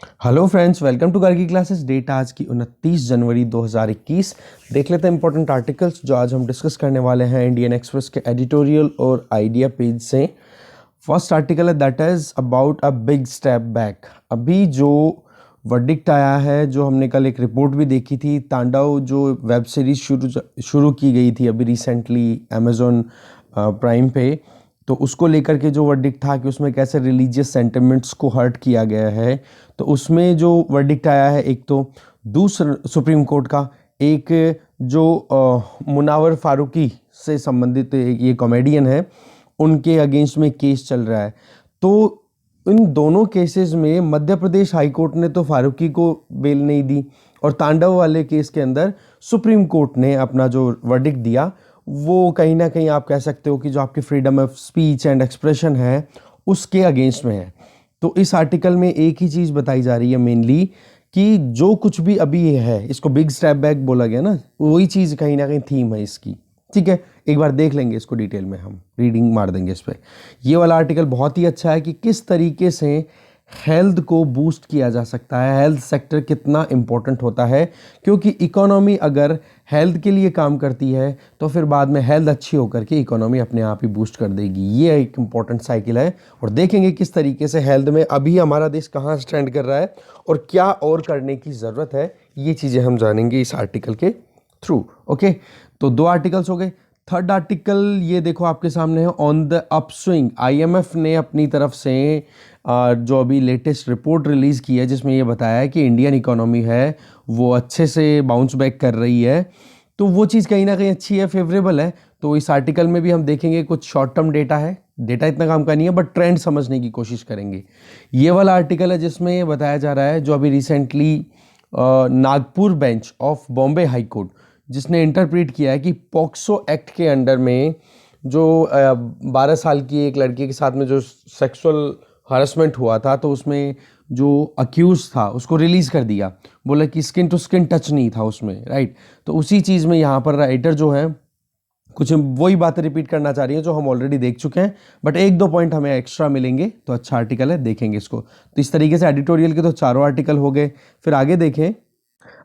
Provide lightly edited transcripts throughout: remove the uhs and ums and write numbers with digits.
Hello friends, welcome to Gargi classes. Date आज की 29 जनवरी 2021। देख लेते हैं इंपॉर्टेंट आर्टिकल्स जो आज हम डिस्कस करने वाले हैं इंडियन एक्सप्रेस के एडिटोरियल और आइडिया पेज से। फर्स्ट आर्टिकल है that is about a big step back. अभी जो वर्डिक्ट आया है, जो हमने कल एक रिपोर्ट भी देखी थी, तांडव जो वेब सीरीज शुरू की गई थी अभी रिसेंटली अमेजोन प्राइम पे, तो उसको लेकर के जो वर्डिक्ट था कि उसमें कैसे रिलीजियस सेंटिमेंट्स को हर्ट किया गया है। तो उसमें जो वर्डिक्ट आया है, एक तो दूसरा सुप्रीम कोर्ट का, एक जो मुनावर फारूकी से संबंधित ये कॉमेडियन है, उनके अगेंस्ट में केस चल रहा है। तो इन दोनों केसेस में मध्य प्रदेश हाई कोर्ट ने तो फारूकी को बेल नहीं दी, और तांडव वाले केस के अंदर सुप्रीम कोर्ट ने अपना जो वर्डिक्ट दिया वो कहीं ना कहीं आप कह सकते हो कि जो आपकी freedom of speech and expression है उसके अगेंस्ट में है। तो इस आर्टिकल में एक ही चीज़ बताई जा रही है मेनली, कि जो कुछ भी अभी ये है, इसको बिग स्टेप बैक बोला गया ना, वही चीज़ कहीं ना कहीं थीम है इसकी। ठीक है, एक बार देख लेंगे इसको डिटेल में, हम रीडिंग मार देंगे इस पर। ये वाला आर्टिकल बहुत ही अच्छा है कि किस तरीके से हेल्थ को बूस्ट किया जा सकता है, हेल्थ सेक्टर कितना इम्पोर्टेंट होता है, क्योंकि इकोनॉमी अगर हेल्थ के लिए काम करती है तो फिर बाद में हेल्थ अच्छी होकर के इकोनॉमी अपने आप ही बूस्ट कर देगी। ये एक इम्पॉर्टेंट साइकिल है, और देखेंगे किस तरीके से हेल्थ में अभी हमारा देश कहाँ स्टैंड कर रहा है और क्या और करने की ज़रूरत है। ये चीज़ें हम जानेंगे इस आर्टिकल के थ्रू। ओके, तो दो आर्टिकल्स हो गए। थर्ड आर्टिकल ये देखो आपके सामने है, ऑन द अपस्विंग। आईएमएफ ने अपनी तरफ से जो अभी लेटेस्ट रिपोर्ट रिलीज़ की है, जिसमें ये बताया है कि इंडियन इकोनॉमी है वो अच्छे से बाउंस बैक कर रही है। तो वो चीज़ कहीं ना कहीं अच्छी है, फेवरेबल है। तो इस आर्टिकल में भी हम देखेंगे कुछ शॉर्ट टर्म डेटा है, डेटा इतना काम का नहीं है, बट ट्रेंड समझने की कोशिश करेंगे। ये वाला आर्टिकल है जिसमें ये बताया जा रहा है, जो अभी recently Nagpur bench of Bombay high court जिसने इंटरप्रेट किया है कि पॉक्सो एक्ट के अंडर में जो 12 साल की एक लड़की के साथ में जो सेक्सुअल हरासमेंट हुआ था, तो उसमें जो अक्यूज था उसको रिलीज़ कर दिया, बोला कि स्किन टू स्किन टच नहीं था उसमें, राइट। तो उसी चीज़ में यहाँ पर राइटर जो है कुछ वही बातें रिपीट करना चाह रही है जो हम ऑलरेडी देख चुके हैं, बट एक दो पॉइंट हमें एक्स्ट्रा मिलेंगे। तो अच्छा आर्टिकल है, देखेंगे इसको। तो इस तरीके से एडिटोरियल के तो चारों आर्टिकल हो गए। फिर आगे देखें,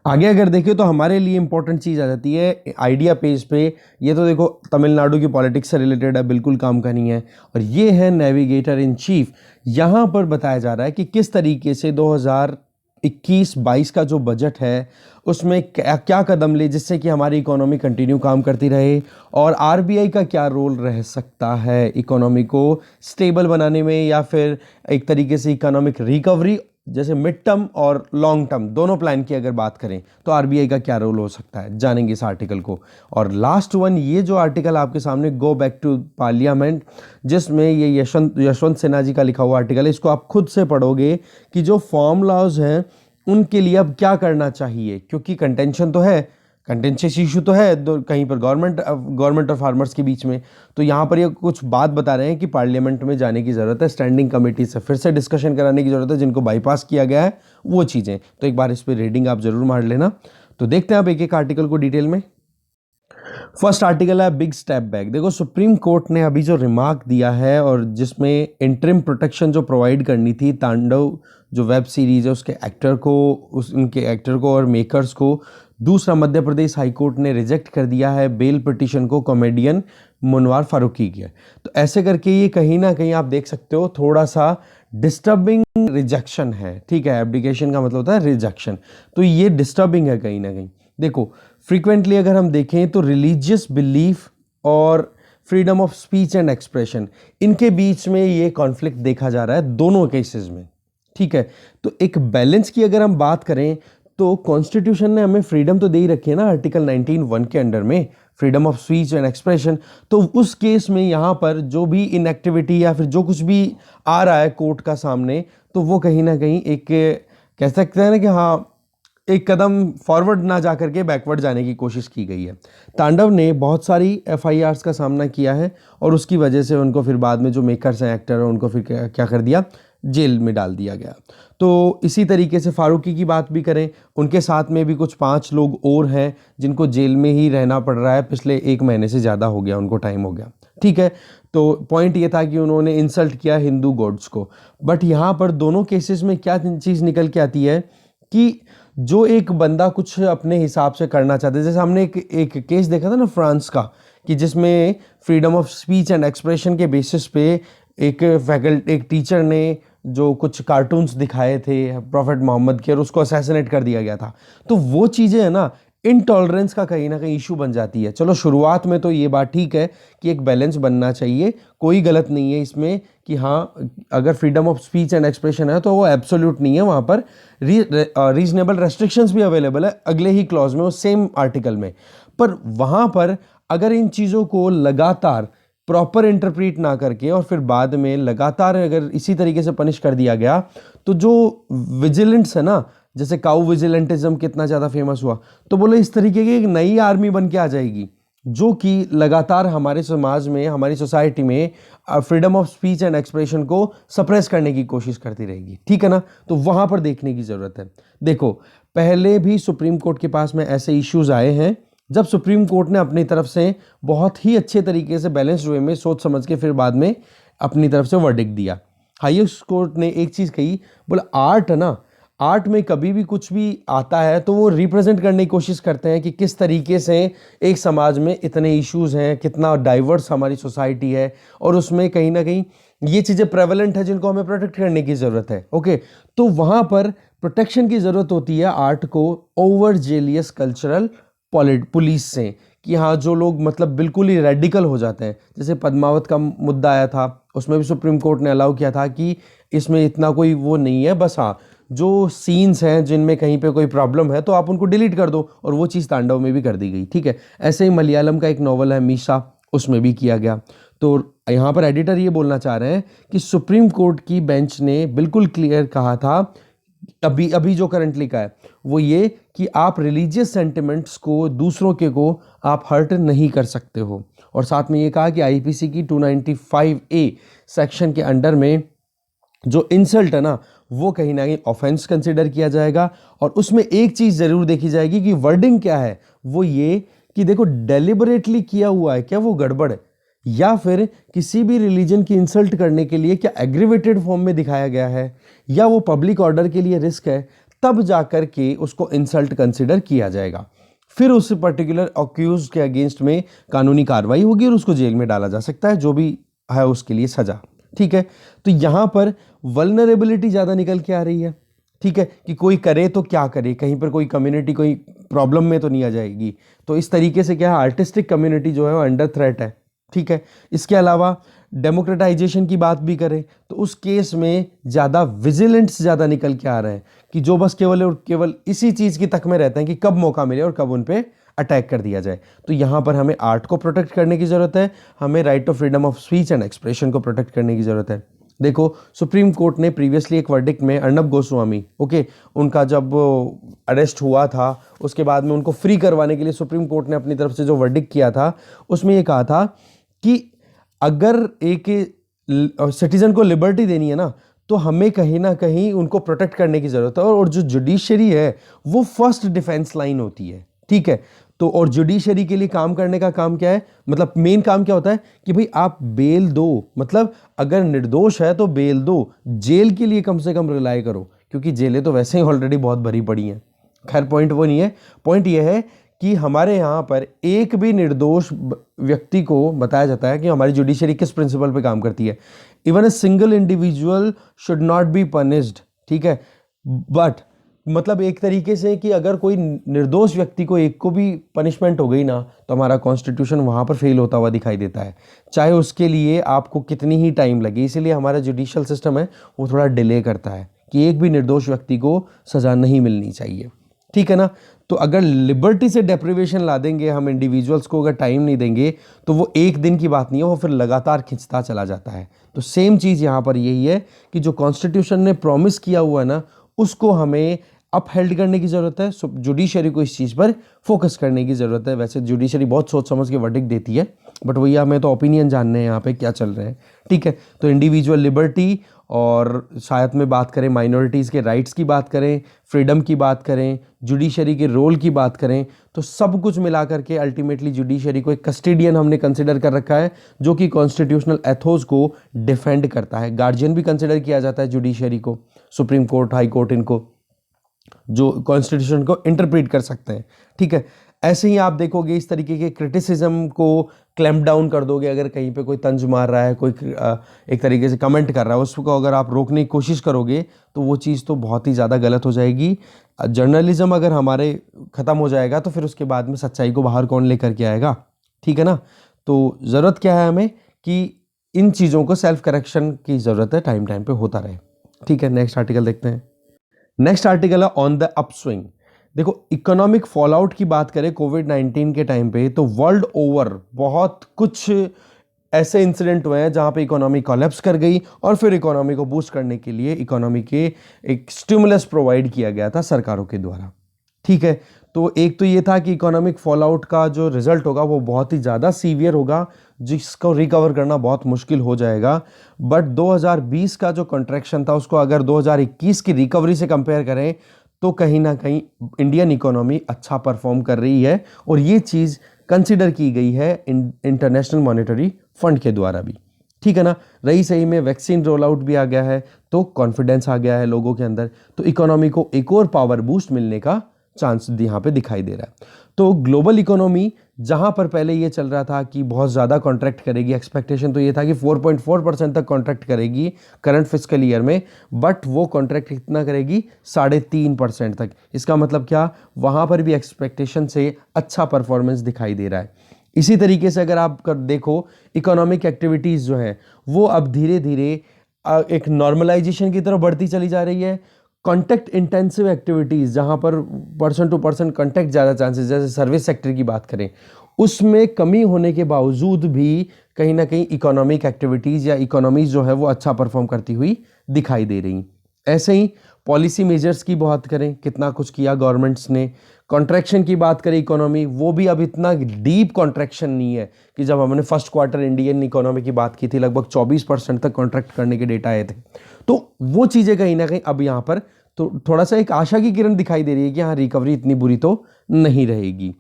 आगे अगर देखिए तो हमारे लिए इंपॉर्टेंट चीज़ आ जाती है आइडिया पेज पे। ये तो देखो तमिलनाडु की पॉलिटिक्स से रिलेटेड है, बिल्कुल काम का नहीं है। और ये है नेविगेटर इन चीफ। यहाँ पर बताया जा रहा है कि किस तरीके से 2021-22 का जो बजट है उसमें क्या क्या कदम ले जिससे कि हमारी इकोनॉमी कंटिन्यू काम करती रहे, और आरबीआई का क्या रोल रह सकता है इकोनॉमी को स्टेबल बनाने में, या फिर एक तरीके से इकोनॉमिक रिकवरी, जैसे मिड टर्म और लॉन्ग टर्म दोनों प्लान की अगर बात करें तो आरबीआई का क्या रोल हो सकता है, जानेंगे इस आर्टिकल को। और लास्ट वन, ये जो आर्टिकल आपके सामने, गो बैक टू पार्लियामेंट, जिसमें ये यशवंत सिन्हा जी का लिखा हुआ आर्टिकल है। इसको आप खुद से पढ़ोगे कि जो फार्मूलाज हैं उनके लिए अब क्या करना चाहिए, क्योंकि कंटेंशन तो है, कंटेंशियस इशू तो है कहीं पर गवर्नमेंट और फार्मर्स के बीच में। तो यहाँ पर ये कुछ बात बता रहे हैं कि पार्लियामेंट में जाने की ज़रूरत है, स्टैंडिंग कमेटी से फिर से डिस्कशन कराने की ज़रूरत है, जिनको बाईपास किया गया है वो चीज़ें। तो एक बार इस पर रीडिंग आप ज़रूर मार लेना। तो देखते हैं आप एक एक आर्टिकल को डिटेल में। फर्स्ट आर्टिकल है बिग स्टेप बैक। देखो सुप्रीम कोर्ट ने अभी जो रिमार्क दिया है, और जिसमें इंटरिम प्रोटेक्शन जो प्रोवाइड करनी थी तांडव जो वेब सीरीज है उसके एक्टर को, उनके एक्टर को और मेकर्स को, दूसरा मध्य प्रदेश हाई कोर्ट ने रिजेक्ट कर दिया है बेल पिटीशन को कॉमेडियन मुनवार फारूकी की। तो ऐसे करके ये कहीं ना कहीं आप देख सकते हो थोड़ा सा डिस्टर्बिंग रिजेक्शन है। ठीक है, एब्डिकेशन का मतलब होता है रिजेक्शन, तो ये डिस्टर्बिंग है कहीं ना कहीं। देखो फ्रीक्वेंटली अगर हम देखें तो रिलीजियस बिलीफ और freedom of speech and expression, इनके बीच में ये कॉन्फ्लिक्ट देखा जा रहा है दोनों केसेस में। ठीक है, तो एक बैलेंस की अगर हम बात करें तो कॉन्स्टिट्यूशन ने हमें फ्रीडम तो दे ही रखी है ना, आर्टिकल 19(1) के अंडर में freedom of speech and expression. तो उस केस में यहाँ पर जो भी इनएक्टिविटी या फिर जो कुछ भी आ रहा है कोर्ट का सामने, तो वो कहीं ना कहीं एक कह सकते हैं ना कि हाँ, एक कदम फॉरवर्ड ना जा करके बैकवर्ड जाने की कोशिश की गई है। तांडव ने बहुत सारी एफआईआर्स का सामना किया है, और उसकी वजह से उनको फिर बाद में जो मेकर्स हैं, एक्टर हैं, उनको फिर क्या कर दिया, जेल में डाल दिया गया। तो इसी तरीके से फारूकी की बात भी करें, उनके साथ में भी कुछ 5 लोग और हैं जिनको जेल में ही रहना पड़ रहा है, पिछले 1 महीने से ज़्यादा हो गया, उनको टाइम हो गया। ठीक है। तो पॉइंट ये था कि उन्होंने इंसल्ट किया हिंदू गॉड्स को। बट यहाँ पर दोनों केसेस में क्या चीज़ निकल के आती है कि जो एक बंदा कुछ अपने हिसाब से करना चाहता है, जैसे हमने एक केस देखा था ना फ्रांस का, कि जिसमें freedom of speech and expression के बेसिस पे एक टीचर ने जो कुछ कार्टून्स दिखाए थे प्रॉफेट मोहम्मद के और उसको असैसिनेट कर दिया गया था। तो वो चीज़ें है ना, इनटॉलरेंस का कहीं ना कहीं इशू बन जाती है। चलो शुरुआत में तो ये बात ठीक है कि एक बैलेंस बनना चाहिए, कोई गलत नहीं है इसमें कि हाँ अगर freedom of speech and expression है तो वो एब्सोल्यूट नहीं है, वहाँ पर रीजनेबल रेस्ट्रिक्शंस भी अवेलेबल है अगले ही क्लॉज में, उस सेम आर्टिकल में। पर वहाँ पर अगर इन चीज़ों को लगातार प्रॉपर इंटरप्रीट ना करके और फिर बाद में लगातार अगर इसी तरीके से पनिश कर दिया गया, तो जो विजिलेंट्स है ना, जैसे काउ विजिलेंटिज्म कितना ज़्यादा फेमस हुआ, तो बोले इस तरीके की एक नई आर्मी बन के आ जाएगी जो कि लगातार हमारे समाज में, हमारी सोसाइटी में freedom of speech and expression को सप्रेस करने की कोशिश करती रहेगी। ठीक है ना, तो वहाँ पर देखने की ज़रूरत है। देखो पहले भी सुप्रीम कोर्ट के पास में ऐसे इश्यूज आए हैं जब सुप्रीम कोर्ट ने अपनी तरफ से बहुत ही अच्छे तरीके से बैलेंस्ड वे में सोच समझ के फिर बाद में अपनी तरफ से वर्डिक्ट दिया। हाईएस्ट कोर्ट ने एक चीज़ कही, बोला आर्ट है ना, आर्ट में कभी भी कुछ भी आता है तो वो रिप्रेजेंट करने की कोशिश करते हैं कि किस तरीके से एक समाज में इतने इश्यूज हैं, कितना डाइवर्स हमारी सोसाइटी है और उसमें कहीं ना कहीं ये चीज़ें प्रेवलेंट है जिनको हमें प्रोटेक्ट करने की ज़रूरत है। ओके, तो वहाँ पर प्रोटेक्शन की ज़रूरत होती है आर्ट को ओवर जेलियस कल्चरल पुलिस से, कि हाँ जो लोग मतलब बिल्कुल ही रेडिकल हो जाते हैं। जैसे पद्मावत का मुद्दा आया था, उसमें भी सुप्रीम कोर्ट ने अलाउ किया था कि इसमें इतना कोई वो नहीं है, बस हाँ जो सीन्स हैं जिनमें कहीं पे कोई प्रॉब्लम है तो आप उनको डिलीट कर दो, और वो चीज़ तांडव में भी कर दी गई। ठीक है, ऐसे ही मलयालम का एक नॉवल है मीशा, उसमें भी किया गया। तो यहाँ पर एडिटर ये बोलना चाह रहे हैं कि सुप्रीम कोर्ट की बेंच ने बिल्कुल क्लियर कहा था, अभी जो करंटली का है वो ये कि आप रिलीजियस सेंटिमेंट्स को, दूसरों के को आप हर्ट नहीं कर सकते हो। और साथ में ये कहा कि आईपीसी की 295A सेक्शन के अंडर में जो इंसल्ट है ना वो कहीं ना कहीं ऑफेंस कंसिडर किया जाएगा। और उसमें एक चीज़ ज़रूर देखी जाएगी कि वर्डिंग क्या है, वो ये कि देखो डेलिबरेटली किया हुआ है क्या वो गड़बड़ है, या फिर किसी भी रिलीजन की इंसल्ट करने के लिए क्या एग्रीवेटेड फॉर्म में दिखाया गया है, या वो पब्लिक ऑर्डर के लिए रिस्क है, तब जाकर के उसको इंसल्ट कंसिडर किया जाएगा। फिर उस पर्टिकुलर अक्यूज के अगेंस्ट में कानूनी कार्रवाई होगी और उसको जेल में डाला जा सकता है, जो भी है उसके लिए सजा। ठीक है, तो यहाँ पर वल्नरेबिलिटी ज़्यादा निकल के आ रही है। ठीक है, कि कोई करे तो क्या करे, कहीं पर कोई कम्युनिटी कोई प्रॉब्लम में तो नहीं आ जाएगी। तो इस तरीके से क्या है, आर्टिस्टिक कम्युनिटी जो है वो अंडर थ्रेट है। ठीक है, इसके अलावा डेमोक्रेटाइजेशन की बात भी करें तो उस केस में ज़्यादा विजिलेंट्स ज़्यादा निकल के आ रहे हैं कि जो बस केवल और केवल इसी चीज़ की तक में रहते हैं कि कब मौका मिले और कब उन पे अटैक कर दिया जाए। तो यहाँ पर हमें आर्ट को प्रोटेक्ट करने की ज़रूरत है, हमें right of freedom of speech and expression को प्रोटेक्ट करने की ज़रूरत है। देखो सुप्रीम कोर्ट ने प्रीवियसली एक वर्डिक्ट में अर्नब गोस्वामी, ओके, उनका जब अरेस्ट हुआ था उसके बाद में उनको फ्री करवाने के लिए सुप्रीम कोर्ट ने अपनी तरफ से जो वर्डिक्ट किया था उसमें ये कहा था कि अगर एक सिटीजन को लिबर्टी देनी है ना तो हमें कहीं ना कहीं उनको प्रोटेक्ट करने की ज़रूरत है, और जो जुडिशरी है वो फर्स्ट डिफेंस लाइन होती है। ठीक है, तो और जुडिशरी के लिए काम करने का काम क्या है, मतलब मेन काम क्या होता है कि भाई आप बेल दो, मतलब अगर निर्दोष है तो बेल दो, जेल के लिए कम से कम रिलाई करो, क्योंकि जेलें तो वैसे ही ऑलरेडी बहुत भरी पड़ी हैं। खैर पॉइंट वो नहीं है, पॉइंट ये है कि हमारे यहाँ पर एक भी निर्दोष व्यक्ति को बताया जाता है कि हमारी जुडिशरी किस प्रिंसिपल पे काम करती है, even a single individual should not be punished. ठीक है, बट मतलब एक तरीके से कि अगर कोई निर्दोष व्यक्ति को एक को भी पनिशमेंट हो गई ना तो हमारा कॉन्स्टिट्यूशन वहाँ पर फेल होता हुआ दिखाई देता है, चाहे उसके लिए आपको कितनी ही टाइम लगे। इसीलिए हमारा जुडिशियल सिस्टम है वो थोड़ा डिले करता है कि एक भी निर्दोष व्यक्ति को सज़ा नहीं मिलनी चाहिए। ठीक है ना, तो अगर लिबर्टी से डेप्रिवेशन ला देंगे हम इंडिविजुअल्स को, अगर टाइम नहीं देंगे तो वो एक दिन की बात नहीं है, वो फिर लगातार खिंचता चला जाता है। तो सेम चीज़ यहाँ पर यही है कि जो कॉन्स्टिट्यूशन ने प्रॉमिस किया हुआ है ना उसको हमें अपहेल्ड करने की ज़रूरत है। जुडिशरी को इस चीज़ पर फोकस करने की ज़रूरत है। वैसे जुडिशरी बहुत सोच समझ के वर्डिक्ट देती है, बट वही हमें तो ओपिनियन जानने हैं यहाँ पे क्या चल रहे हैं। ठीक है, तो इंडिविजुअल लिबर्टी और शायद में बात करें माइनॉरिटीज़ के राइट्स की बात करें, फ्रीडम की बात करें, जुडिशरी के रोल की बात करें, तो सब कुछ मिला करके अल्टीमेटली जुडिशरी को एक कस्टोडियन हमने कंसिडर कर रखा है जो कि कॉन्स्टिट्यूशनल एथोस को डिफेंड करता है। गार्जियन भी कंसिडर किया जाता है जुडिशरी को, सुप्रीम कोर्ट, हाई कोर्ट, इनको जो कॉन्स्टिट्यूशन को इंटरप्रेट कर सकते हैं। ठीक है, ऐसे ही आप देखोगे इस तरीके के क्रिटिसिज्म को क्लैम्प डाउन कर दोगे। अगर कहीं पे कोई तंज मार रहा है, कोई एक तरीके से कमेंट कर रहा है, उसको अगर आप रोकने की कोशिश करोगे तो वो चीज़ तो बहुत ही ज़्यादा गलत हो जाएगी। जर्नलिज्म अगर हमारे ख़त्म हो जाएगा तो फिर उसके बाद में सच्चाई को बाहर कौन लेकर के आएगा? ठीक है ना। तो ज़रूरत क्या है हमें कि इन चीज़ों को सेल्फ करेक्शन की ज़रूरत है, टाइम टाइम पे होता रहे। ठीक है, नेक्स्ट आर्टिकल देखते हैं। नेक्स्ट आर्टिकल है ऑन द अपस्विंग। देखो, इकोनॉमिक फॉलआउट की बात करें कोविड-19 के टाइम पे तो वर्ल्ड ओवर बहुत कुछ ऐसे इंसिडेंट हुए हैं जहां पे इकोनॉमी कोलैप्स कर गई और फिर इकोनॉमी को बूस्ट करने के लिए इकोनॉमी के एक स्टिमुलस प्रोवाइड किया गया था सरकारों के द्वारा। ठीक है, तो एक तो ये था कि इकोनॉमिक फॉलआउट का जो रिजल्ट होगा वो बहुत ही ज़्यादा सीवियर होगा, जिसको रिकवर करना बहुत मुश्किल हो जाएगा। बट 2020 का जो कॉन्ट्रैक्शन था उसको अगर 2021 की रिकवरी से कंपेयर करें तो कहीं ना कहीं इंडियन इकोनॉमी अच्छा परफॉर्म कर रही है और ये चीज़ कंसिडर की गई है इंटरनेशनल मॉनेटरी फंड के द्वारा भी। ठीक है ना। रही सही में वैक्सीन रोल आउट भी आ गया है तो कॉन्फिडेंस आ गया है लोगों के अंदर, तो इकोनॉमी को एक और पावर बूस्ट मिलने का चांस यहाँ पे दिखाई दे रहा है। तो ग्लोबल इकोनॉमी जहाँ पर पहले ये चल रहा था कि बहुत ज़्यादा कॉन्ट्रैक्ट करेगी, एक्सपेक्टेशन तो ये था कि 4.4% तक कॉन्ट्रैक्ट करेगी करंट फिस्कल ईयर में, बट वो कॉन्ट्रैक्ट कितना करेगी? 3.5% तक। इसका मतलब क्या? वहाँ पर भी एक्सपेक्टेशन से अच्छा परफॉर्मेंस दिखाई दे रहा है। इसी तरीके से अगर आप देखो इकोनॉमिक एक्टिविटीज़ जो है वो अब धीरे धीरे एक नॉर्मलाइजेशन की तरफ बढ़ती चली जा रही है। कॉन्टैक्ट इंटेंसिव एक्टिविटीज़ जहाँ पर पर्सन टू पर्सन कॉन्टैक्ट ज़्यादा चांसेस, जैसे सर्विस सेक्टर की बात करें, उसमें कमी होने के बावजूद भी कहीं ना कहीं इकोनॉमिक एक्टिविटीज़ या इकोनॉमीज जो है वो अच्छा परफॉर्म करती हुई दिखाई दे रही। ऐसे ही पॉलिसी मेजर्स की बात करें, कितना कुछ किया गवर्नमेंट्स ने। कॉन्ट्रैक्शन की बात करें इकोनॉमी, वो भी अब इतना डीप कॉन्ट्रैक्शन नहीं है कि जब हमने फर्स्ट क्वार्टर इंडियन इकोनॉमी की बात की थी लगभग 24% तक कॉन्ट्रैक्ट करने के डेटा आए थे। तो वो चीज़ें कहीं ना कहीं अब यहाँ पर तो थोड़ा सा एक आशा की किरण दिखाई दे रही है कि हाँ रिकवरी इतनी बुरी तो नहीं रहेगी।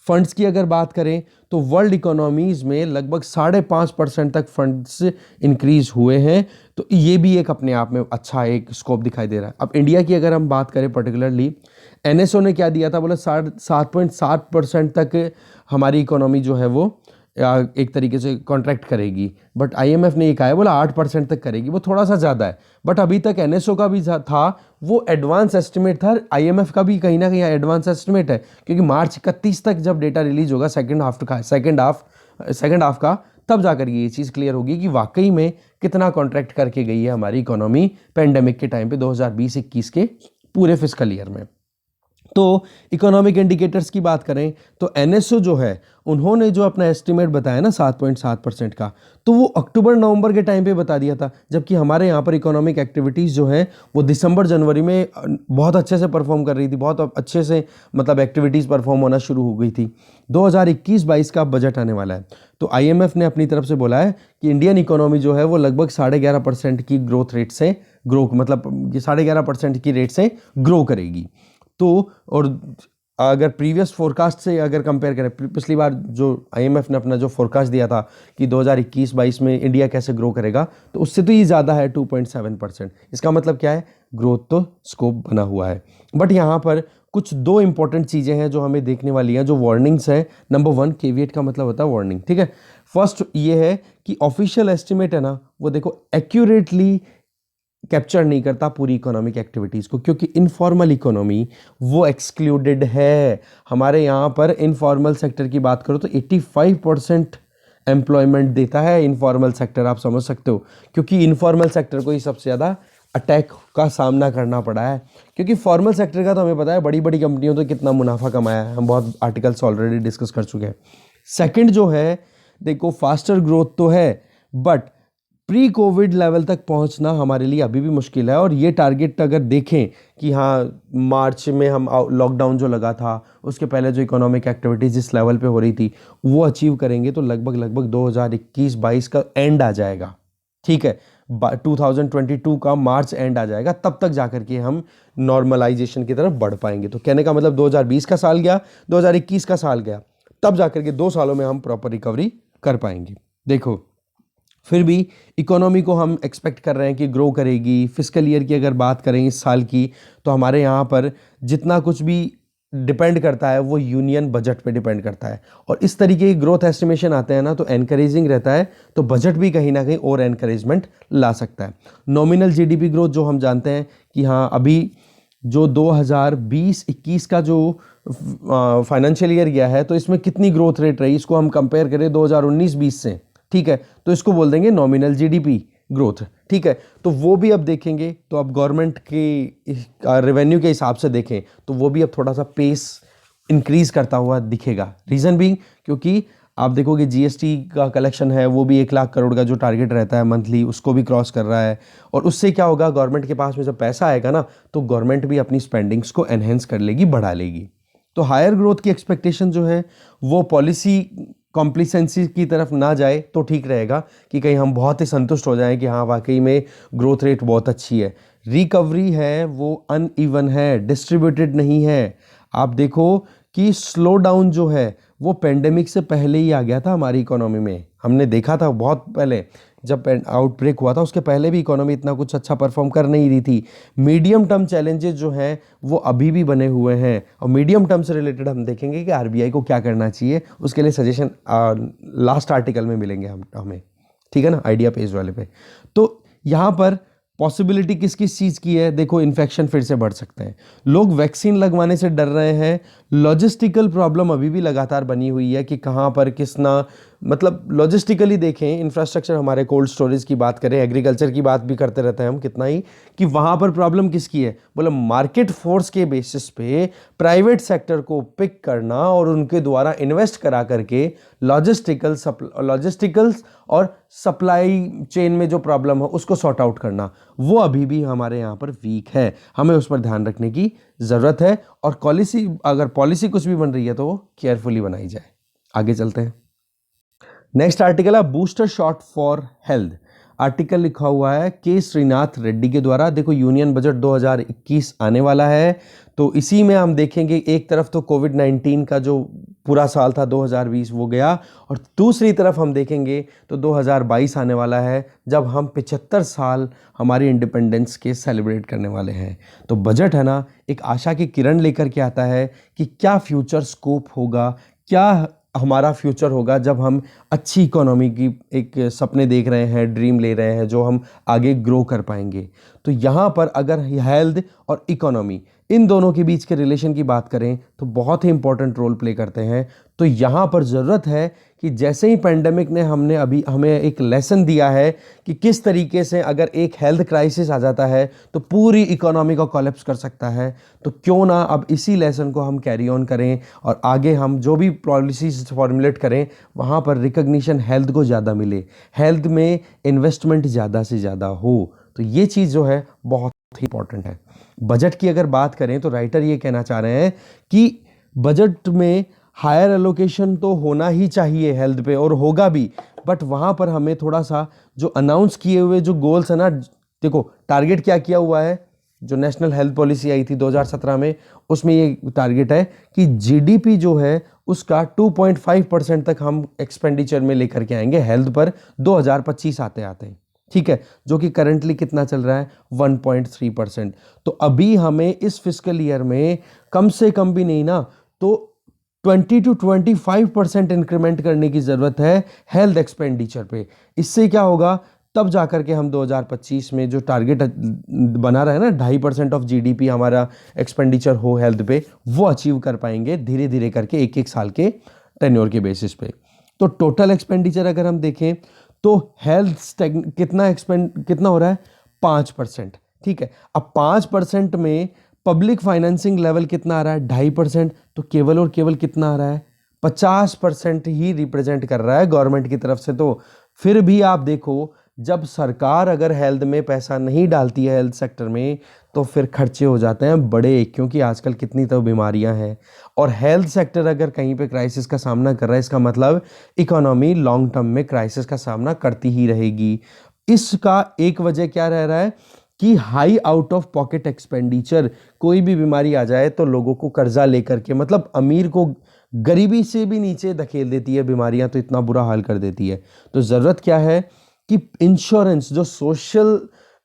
फंड्स की अगर बात करें तो वर्ल्ड इकोनॉमीज़ में लगभग 5.5% तक फंड्स इंक्रीज हुए हैं, तो ये भी एक अपने आप में अच्छा एक स्कोप दिखाई दे रहा है। अब इंडिया की अगर हम बात करें पर्टिकुलरली, एनएसओ ने क्या दिया था, बोला 7.7% तक हमारी इकोनॉमी जो है वो एक तरीके से कॉन्ट्रैक्ट करेगी, बट आईएमएफ ने ये कहा है, बोला 8% तक करेगी। वो थोड़ा सा ज़्यादा है, बट अभी तक एनएसओ का भी था वो एडवांस एस्टिमेट था, आईएमएफ का भी कहीं ना कहीं एडवांस एस्टिमेट है, क्योंकि मार्च 31 तक जब डेटा रिलीज होगा सेकेंड हाफ का, तब जाकर ये चीज़ क्लियर होगी कि वाकई में कितना कॉन्ट्रैक्ट करके गई है हमारी इकोनॉमी पेंडेमिक के टाइम पे 2020-21 के पूरे फिस्कल ईयर में। तो इकोनॉमिक इंडिकेटर्स की बात करें तो एनएसओ जो है उन्होंने जो अपना एस्टिमेट बताया ना 7.7% का, तो वो अक्टूबर नवंबर के टाइम पे बता दिया था, जबकि हमारे यहाँ पर इकोनॉमिक एक्टिविटीज़ जो है वो दिसंबर जनवरी में बहुत अच्छे से परफॉर्म कर रही थी, बहुत अच्छे से मतलब एक्टिविटीज़ परफॉर्म होना शुरू हो गई थी। 2021-22 का बजट आने वाला है, तो आईएमएफ ने अपनी तरफ से बोला है कि इंडियन इकोनॉमी जो है वो लगभग 11.5% की ग्रोथ रेट से मतलब 11.5% की रेट से ग्रो करेगी। तो और अगर प्रीवियस फोरकास्ट से अगर कंपेयर करें, पिछली बार जो आईएमएफ ने अपना जो फोरकास्ट दिया था कि 2021-22 में इंडिया कैसे ग्रो करेगा, तो उससे तो ये ज़्यादा है 2.7%। इसका मतलब क्या है? ग्रोथ तो स्कोप बना हुआ है। बट यहाँ पर कुछ दो इंपॉर्टेंट चीज़ें हैं जो हमें देखने वाली हैं, जो वार्निंग्स हैं। नंबर 1, केविएट का मतलब होता है वार्निंग। ठीक है, फर्स्ट ये है कि ऑफिशियल एस्टिमेट है ना, वो देखो एक्यूरेटली कैप्चर नहीं करता पूरी इकोनॉमिक एक्टिविटीज़ को, क्योंकि इनफॉर्मल इकोनॉमी वो एक्सक्लूडेड है। हमारे यहाँ पर इनफॉर्मल सेक्टर की बात करो तो 85% एम्प्लॉयमेंट देता है इनफॉर्मल सेक्टर, आप समझ सकते हो, क्योंकि इनफॉर्मल सेक्टर को ही सबसे ज़्यादा अटैक का सामना करना पड़ा है। क्योंकि फॉर्मल सेक्टर का तो हमें पता है बड़ी बड़ी कंपनियों तो कितना मुनाफा कमाया है, हम बहुत आर्टिकल्स ऑलरेडी डिस्कस कर चुके हैं। सेकेंड जो है, देखो फास्टर ग्रोथ तो है, बट प्री कोविड लेवल तक पहुंचना हमारे लिए अभी भी मुश्किल है। और ये टारगेट अगर देखें कि हाँ मार्च में हम लॉकडाउन जो लगा था उसके पहले जो इकोनॉमिक एक्टिविटीज़ जिस लेवल पे हो रही थी वो अचीव करेंगे तो लगभग 2021-22 का एंड आ जाएगा। ठीक है, 2022 का मार्च एंड आ जाएगा, तब तक जाकर के हम नॉर्मलाइजेशन की तरफ बढ़ पाएंगे। तो कहने का मतलब 2020 का साल गया, 2021 का साल गया, तब जाकर के 2 सालों में हम प्रॉपर रिकवरी कर पाएंगे। देखो फिर भी इकोनॉमी को हम एक्सपेक्ट कर रहे हैं कि ग्रो करेगी। फिस्कल ईयर की अगर बात करें इस साल की, तो हमारे यहाँ पर जितना कुछ भी डिपेंड करता है वो यूनियन बजट पे डिपेंड करता है, और इस तरीके की ग्रोथ एस्टिमेशन आते हैं ना तो एनकरेजिंग रहता है, तो बजट भी कहीं ना कहीं और एनकरेजमेंट ला सकता है। नॉमिनल जीडीपी ग्रोथ जो हम जानते हैं कि हाँ अभी जो 2020-21 का जो फाइनेंशियल ईयर गया है, तो इसमें कितनी ग्रोथ रेट रही, इसको हम कंपेयर करें 2019-20 से, ठीक है, तो इसको बोल देंगे नॉमिनल जीडीपी ग्रोथ, ठीक है। तो वो भी अब देखेंगे, तो अब गवर्नमेंट की रेवेन्यू के हिसाब से देखें तो वो भी अब थोड़ा सा पेस इंक्रीज करता हुआ दिखेगा। रीज़न बीइंग क्योंकि आप देखोगे जीएसटी का कलेक्शन है वो भी 1 लाख करोड़ का जो टारगेट रहता है मंथली, उसको भी क्रॉस कर रहा है, और उससे क्या होगा, गवर्नमेंट के पास में जब पैसा आएगा ना तो गवर्नमेंट भी अपनी स्पेंडिंग्स को एनहेंस कर लेगी, बढ़ा लेगी। तो हायर ग्रोथ की एक्सपेक्टेशन जो है वो पॉलिसी कॉम्प्लिसेंसी की तरफ ना जाए तो ठीक रहेगा, कि कहीं हम बहुत ही संतुष्ट हो जाएं कि हाँ वाकई में ग्रोथ रेट बहुत अच्छी है। रिकवरी है वो अनइवन है, डिस्ट्रीब्यूटेड नहीं है। आप देखो कि स्लो डाउन जो है वो पेंडेमिक से पहले ही आ गया था हमारी इकोनॉमी में, हमने देखा था बहुत पहले जब आउटब्रेक हुआ था, उसके पहले भी इकोनॉमी इतना कुछ अच्छा परफॉर्म कर नहीं रही थी। मीडियम टर्म चैलेंजेस जो हैं वो अभी भी बने हुए हैं, और मीडियम टर्म से रिलेटेड हम देखेंगे कि आरबीआई को क्या करना चाहिए, उसके लिए सजेशन लास्ट आर्टिकल में मिलेंगे हमें, ठीक है ना, आइडिया पेज वाले पे। तो यहाँ पर पॉसिबिलिटी किस किस चीज़ की है, देखो इन्फेक्शन फिर से बढ़ सकते हैं, लोग वैक्सीन लगवाने से डर रहे हैं, लॉजिस्टिकल प्रॉब्लम अभी भी लगातार बनी हुई है कि कहाँ पर किसना, मतलब लॉजिस्टिकली देखें इंफ्रास्ट्रक्चर, हमारे कोल्ड स्टोरेज की बात करें, एग्रीकल्चर की बात भी करते रहते हैं हम कितना ही, कि वहाँ पर प्रॉब्लम किसकी है, बोले मार्केट फोर्स के बेसिस पे प्राइवेट सेक्टर को पिक करना और उनके द्वारा इन्वेस्ट करा करके लॉजिस्टिकल्स और सप्लाई चेन में जो प्रॉब्लम है उसको सॉर्ट आउट करना, वो अभी भी हमारे यहाँ पर वीक है, हमें उस पर ध्यान रखने की ज़रूरत है। और अगर पॉलिसी कुछ भी बन रही है तो वो केयरफुली बनाई जाए। आगे चलते हैं। नेक्स्ट आर्टिकल है booster shot for health. Article लिखा हुआ है के श्रीनाथ रेड्डी के द्वारा। देखो यूनियन बजट 2021 आने वाला है, तो इसी में हम देखेंगे एक तरफ तो कोविड-19 का जो पूरा साल था 2020 वो गया, और दूसरी तरफ हम देखेंगे तो 2022 आने वाला है जब हम 75 साल हमारी इंडिपेंडेंस के सेलिब्रेट करने वाले हैं। तो बजट है ना एक आशा की किरण लेकर के आता है कि क्या फ्यूचर स्कोप होगा, क्या हमारा फ्यूचर होगा जब हम अच्छी इकोनॉमी की एक सपने देख रहे हैं, ड्रीम ले रहे हैं, जो हम आगे ग्रो कर पाएंगे। तो यहाँ पर अगर हेल्थ और इकोनॉमी इन दोनों के बीच के रिलेशन की बात करें तो बहुत ही इंपॉर्टेंट रोल प्ले करते हैं। तो यहाँ पर ज़रूरत है कि जैसे ही पेंडेमिक ने हमें एक लेसन दिया है कि किस तरीके से अगर एक हेल्थ क्राइसिस आ जाता है तो पूरी इकोनॉमी को कोलैप्स कर सकता है, तो क्यों ना अब इसी लेसन को हम कैरी ऑन करें और आगे हम जो भी पॉलिसीज फॉर्मुलेट करें वहाँ पर रिकग्निशन हेल्थ को ज़्यादा मिले, हेल्थ में इन्वेस्टमेंट ज़्यादा से ज़्यादा हो। तो ये चीज़ जो है बहुत ही इंपॉर्टेंट है। बजट की अगर बात करें तो राइटर ये कहना चाह रहे हैं कि बजट में हायर एलोकेशन तो होना ही चाहिए हेल्थ पे, और होगा भी, बट वहाँ पर हमें थोड़ा सा जो अनाउंस किए हुए जो गोल्स है ना, देखो टारगेट क्या किया हुआ है, जो नेशनल हेल्थ पॉलिसी आई थी 2017 में, उसमें ये टारगेट है कि जीडीपी जो है उसका 2.5% तक हम एक्सपेंडिचर में लेकर के आएंगे हेल्थ पर 2025 आते आते, ठीक है, जो कि करंटली कितना चल रहा है 1.3%। तो अभी हमें इस फिस्कल ईयर में कम से कम भी नहीं ना तो 20 to 25% इंक्रीमेंट करने की ज़रूरत है हेल्थ एक्सपेंडिचर पे। इससे क्या होगा, तब जाकर के हम 2025 में जो टारगेट बना रहा है ना 2.5% ऑफ जीडीपी हमारा एक्सपेंडिचर हो हेल्थ पे, वो अचीव कर पाएंगे धीरे धीरे करके एक एक साल के टेन्योर के बेसिस पे। तो टोटल एक्सपेंडिचर अगर हम देखें तो हेल्थ कितना हो रहा है 5%, ठीक है। अब 5% में पब्लिक फाइनेंसिंग लेवल कितना आ रहा है 2.5%, तो केवल और केवल कितना आ रहा है 50% ही रिप्रेजेंट कर रहा है गवर्नमेंट की तरफ से। तो फिर भी आप देखो जब सरकार अगर हेल्थ में पैसा नहीं डालती है हेल्थ सेक्टर में तो फिर खर्चे हो जाते हैं बड़े, क्योंकि आजकल कितनी तो बीमारियां हैं, और हेल्थ सेक्टर अगर कहीं पे क्राइसिस का सामना कर रहा है इसका मतलब इकोनॉमी लॉन्ग टर्म में क्राइसिस का सामना करती ही रहेगी। इसका एक वजह क्या रह रहा है कि high out of pocket expenditure. कोई भी बीमारी आ जाए तो लोगों को कर्जा लेकर के, मतलब अमीर को गरीबी से भी नीचे धकेल देती है बीमारियां, तो इतना बुरा हाल कर देती है। तो ज़रूरत क्या है कि इंश्योरेंस जो सोशल